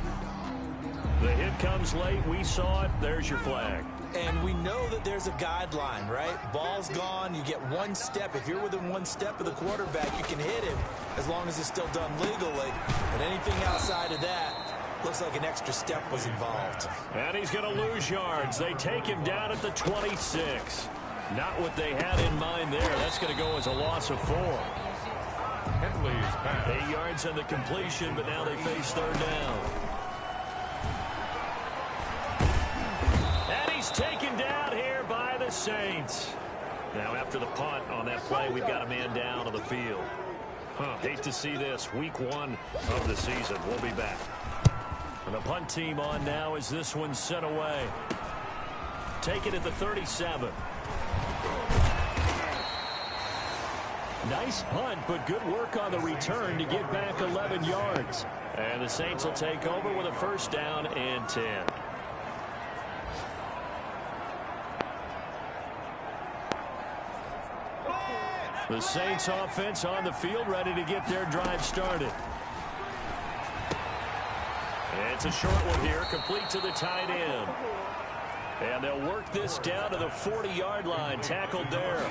S5: The hit comes late. We saw it. There's your flag.
S6: And we know that there's a guideline, right? Ball's gone. You get 1 step. If you're within 1 step of the quarterback, you can hit him as long as it's still done legally. But anything outside of that, Looks like an extra step was involved.
S5: And he's going to lose yards. They take him down at the 26. Not what they had in mind there. That's going to go as a loss of 4. 8 yards on the completion, but now they face third down. And he's taken down here by the Saints. Now after the punt on that play, we've got a man down on the field. Hate to see this. Week 1 of the season. We'll be back. And the punt team on now as this one's sent away. Take it at the 37. Nice punt, but good work on the return to get back 11 yards. And the Saints will take over with a first down and 10. The Saints offense on the field, ready to get their drive started. It's a short one here, complete to the tight end. And they'll work this down to the 40-yard line, tackled there.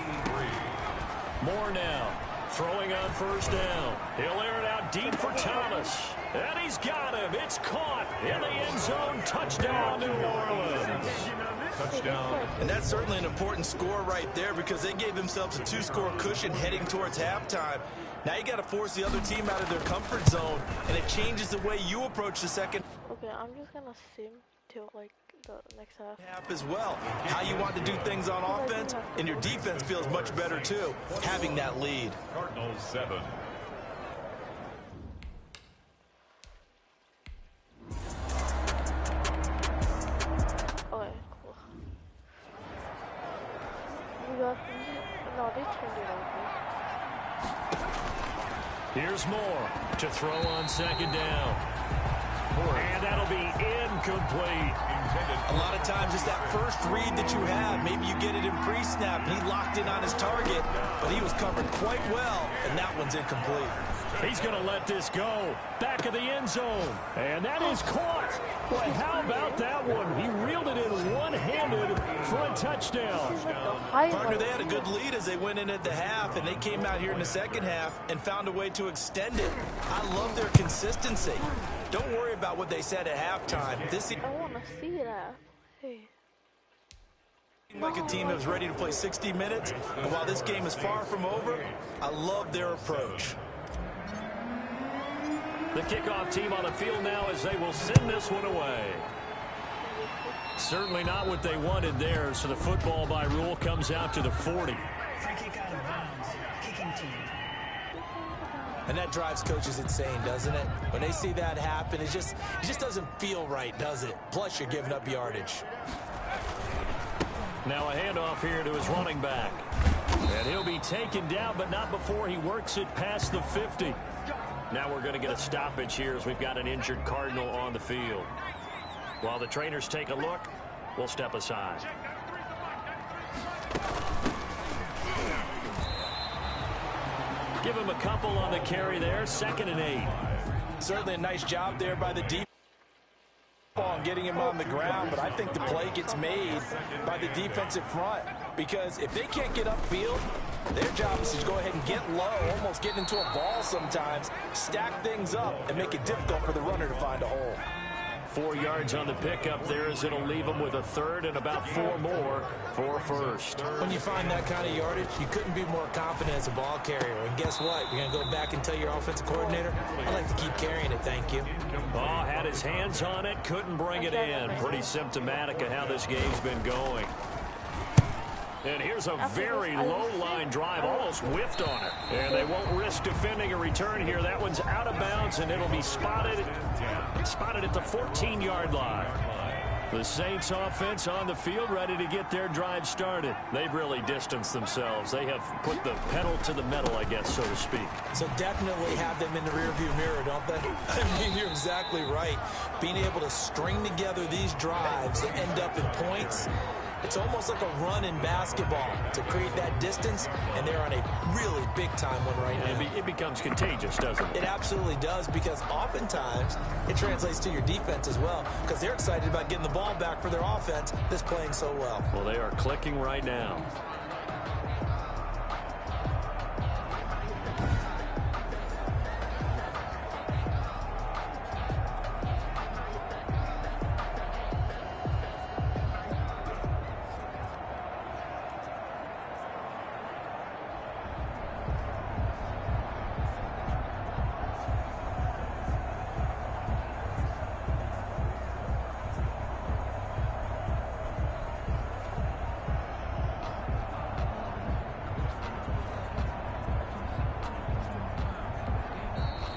S5: Moore now, throwing on first down. He'll air it out deep for Thomas. And he's got him. It's caught in the end zone. Touchdown, New Orleans. Touchdown.
S6: And that's certainly an important score right there because they gave themselves a 2-score cushion heading towards halftime. Now you got to force the other team out of their comfort zone, and it changes the way you approach the second.
S2: Okay, I'm just gonna sim till like the next half
S6: as well. How you want to do things on offense, and your defense feels much better too, having that lead.
S4: Cardinals 7.
S2: Okay, cool. We got no, they turned it over.
S5: Here's Moore to throw on second down. And that'll be incomplete.
S6: A lot of times it's that first read that you have. Maybe you get it in pre-snap, and he locked in on his target, but he was covered quite well, and that one's incomplete.
S5: He's going to let this go. Back of the end zone. And that is caught. Boy, how about that one? He reeled it in one-handed for a touchdown.
S6: Partner, they had a good lead as they went in at the half, and they came out here in the second half and found a way to extend it. I love their consistency. Don't worry about what they said at halftime.
S2: I want to see that. Hey.
S6: Like a team that was ready to play 60 minutes, and while this game is far from over, I love their approach.
S5: The kickoff team on the field now as they will send this one away. Certainly not what they wanted there, so the football by rule comes out to the 40.
S11: Free kick out of bounds. Kicking team.
S6: And that drives coaches insane, doesn't it? When they see that happen, it just doesn't feel right, does it? Plus, you're giving up yardage.
S5: Now a handoff here to his running back. And he'll be taken down, but not before he works it past the 50. Now we're going to get a stoppage here as we've got an injured Cardinal on the field. While the trainers take a look, we'll step aside. Give him a couple on the carry there, 2nd and 8.
S6: Certainly a nice job there by the defense on getting him on the ground, but I think the play gets made by the defensive front because if they can't get upfield, their job is to go ahead and get low, almost get into a ball sometimes, stack things up, and make it difficult for the runner to find a hole.
S5: 4 yards on the pickup there as it'll leave them with a third and about 4 more for first.
S6: When you find that kind of yardage, you couldn't be more confident as a ball carrier. And guess what? You're going to go back and tell your offensive coordinator, I'd like to keep carrying it, thank you.
S5: Oh, had his hands on it, couldn't bring it in. Pretty symptomatic of how this game's been going. And here's a very low-line drive, almost whiffed on it. And they won't risk defending a return here. That one's out of bounds, and it'll be spotted at the 14-yard line. The Saints offense on the field ready to get their drive started. They've really distanced themselves. They have put the pedal to the metal, I guess, so to speak.
S6: So definitely have them in the rearview mirror, don't they? I mean, you're exactly right. Being able to string together these drives that end up in points, it's almost like a run in basketball to create that distance, and they're on a really big-time one right now.
S5: It becomes contagious, doesn't it?
S6: It absolutely does, because oftentimes it translates to your defense as well, because they're excited about getting the ball back for their offense that's playing so well.
S5: Well, they are clicking right now.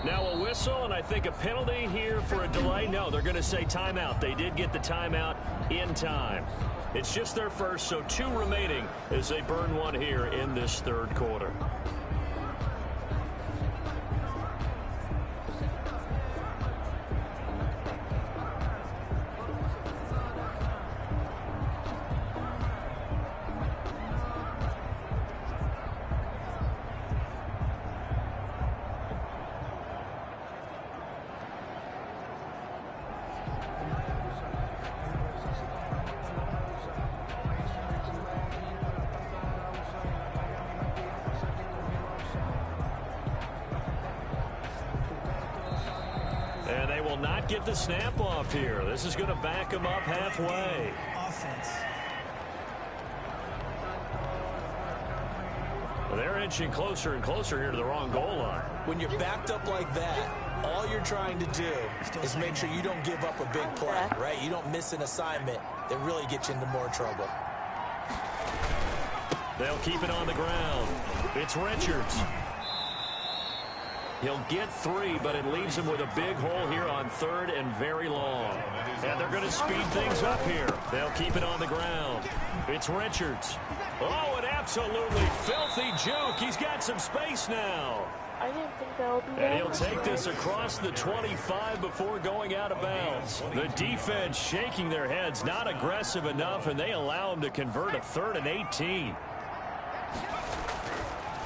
S5: Now a whistle, and I think a penalty here for a delay. No, they're going to say timeout. They did get the timeout in time. It's just their first, so 2 remaining as they burn one here in this third quarter. And they will not get the snap off here. This is going to back them up halfway.
S11: Offense.
S5: They're inching closer and closer here to the wrong goal line.
S6: When you're backed up like that, all you're trying to do is make sure you don't give up a big play, right? You don't miss an assignment that really gets you into more trouble.
S5: They'll keep it on the ground. It's Richards. He'll get 3, but it leaves him with a big hole here on 3rd and very long. And they're going to speed things up here. They'll keep it on the ground. It's Richards. Oh, an absolutely filthy juke. He's got some space now.
S2: I didn't think that would be
S5: And he'll take this across the 25 before going out of bounds. The defense shaking their heads, not aggressive enough, and they allow him to convert a 3rd and 18.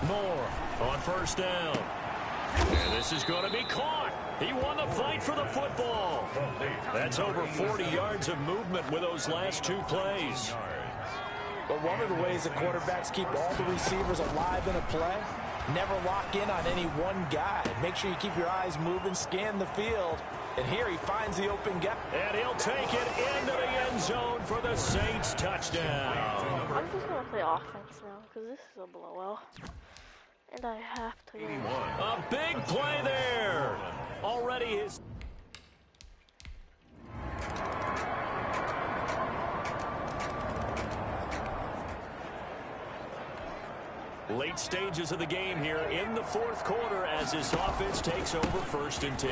S5: Moore on first down. And this is going to be caught. He won the fight for the football. That's over 40 yards of movement with those last 2 plays.
S6: But one of the ways that quarterbacks keep all the receivers alive in a play, never lock in on any one guy. Make sure you keep your eyes moving, scan the field. And here he finds the open guy.
S5: And he'll take it into the end zone for the Saints touchdown.
S2: I'm just going to play offense now because this is a blowout. And I have to go.
S5: A big play there. Already his... Late stages of the game here in the 4th quarter as his offense takes over 1st and 10.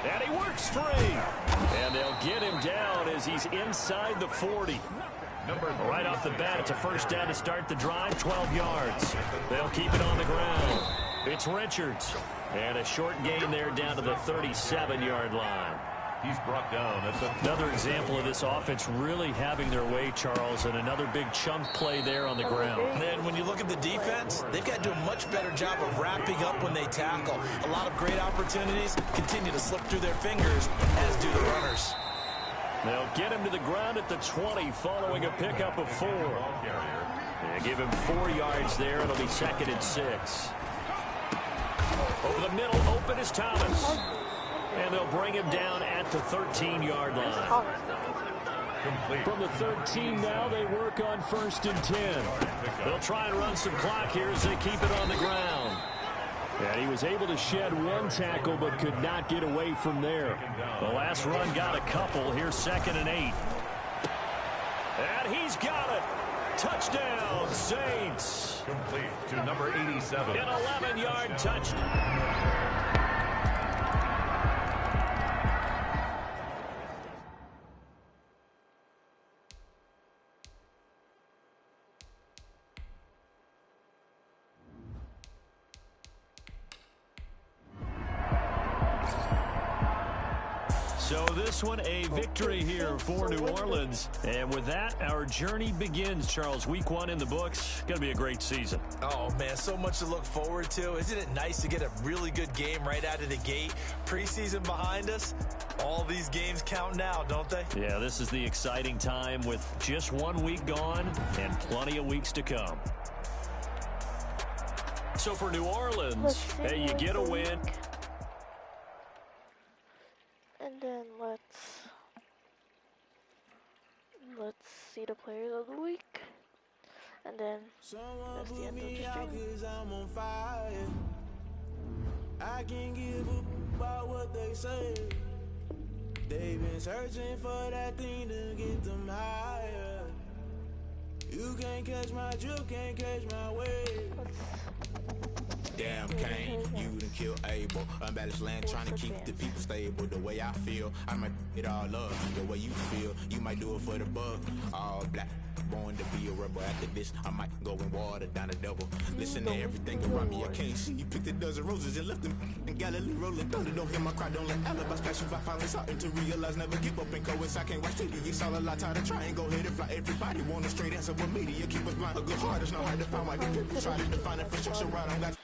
S5: And he works free. And they'll get him down as he's inside the 40. Right off the bat, it's a first down to start the drive, 12 yards. They'll keep it on the ground. It's Richards. And a short gain there down to the 37-yard line.
S4: He's brought down.
S5: Another example of this offense really having their way, Charles, and another big chunk play there on the ground.
S6: And when you look at the defense, they've got to do a much better job of wrapping up when they tackle. A lot of great opportunities continue to slip through their fingers, as do the runners.
S5: They'll get him to the ground at the 20 following a pickup of 4. They give him 4 yards there. It'll be 2nd and 6. Over the middle, open is Thomas. And they'll bring him down at the 13-yard line. From the 13 now, they work on 1st and 10. They'll try and run some clock here as they keep it on the ground. And he was able to shed 1 tackle but could not get away from there. The last run got a couple. Here's 2nd and 8. And he's got it. Touchdown, Saints.
S4: Complete to number 87.
S5: An 11-yard touchdown. So this one, a victory here for New Orleans. And with that, our journey begins, Charles. Week 1 in the books. Going to be a great season.
S6: Oh, man, so much to look forward to. Isn't it nice to get a really good game right out of the gate? Preseason behind us. All these games count now, don't they?
S5: Yeah, this is the exciting time with just 1 week gone and plenty of weeks to come. So for New Orleans, hey, you get a win.
S2: And then let's see the players of the week. And then that's the end of the stream.
S12: I'm on fire. I can't give up about what they say. They've been searching for that thing to get them higher. You can't catch my drift, can't catch my wave. damn Cain, you done kill Abel. Unbalanced land trying to keep the people stable. The way I feel, I might it all up. The way you feel, you might do it for the buck. All black, born to be a rebel. After this, I might go and water down the double. Listen to everything around me, I can't see. You picked a dozen roses and left them in Galilee rolling thunder. Don't hear my cry, don't let alibis pass you. I finally starting to realize, never give up and coincide. I can't watch TV, it's all a lot time to try and go ahead and fly. Everybody want a straight answer with media, keep us blind. A good heart is not hard to find. Why you people try to define infrastructure right on. Got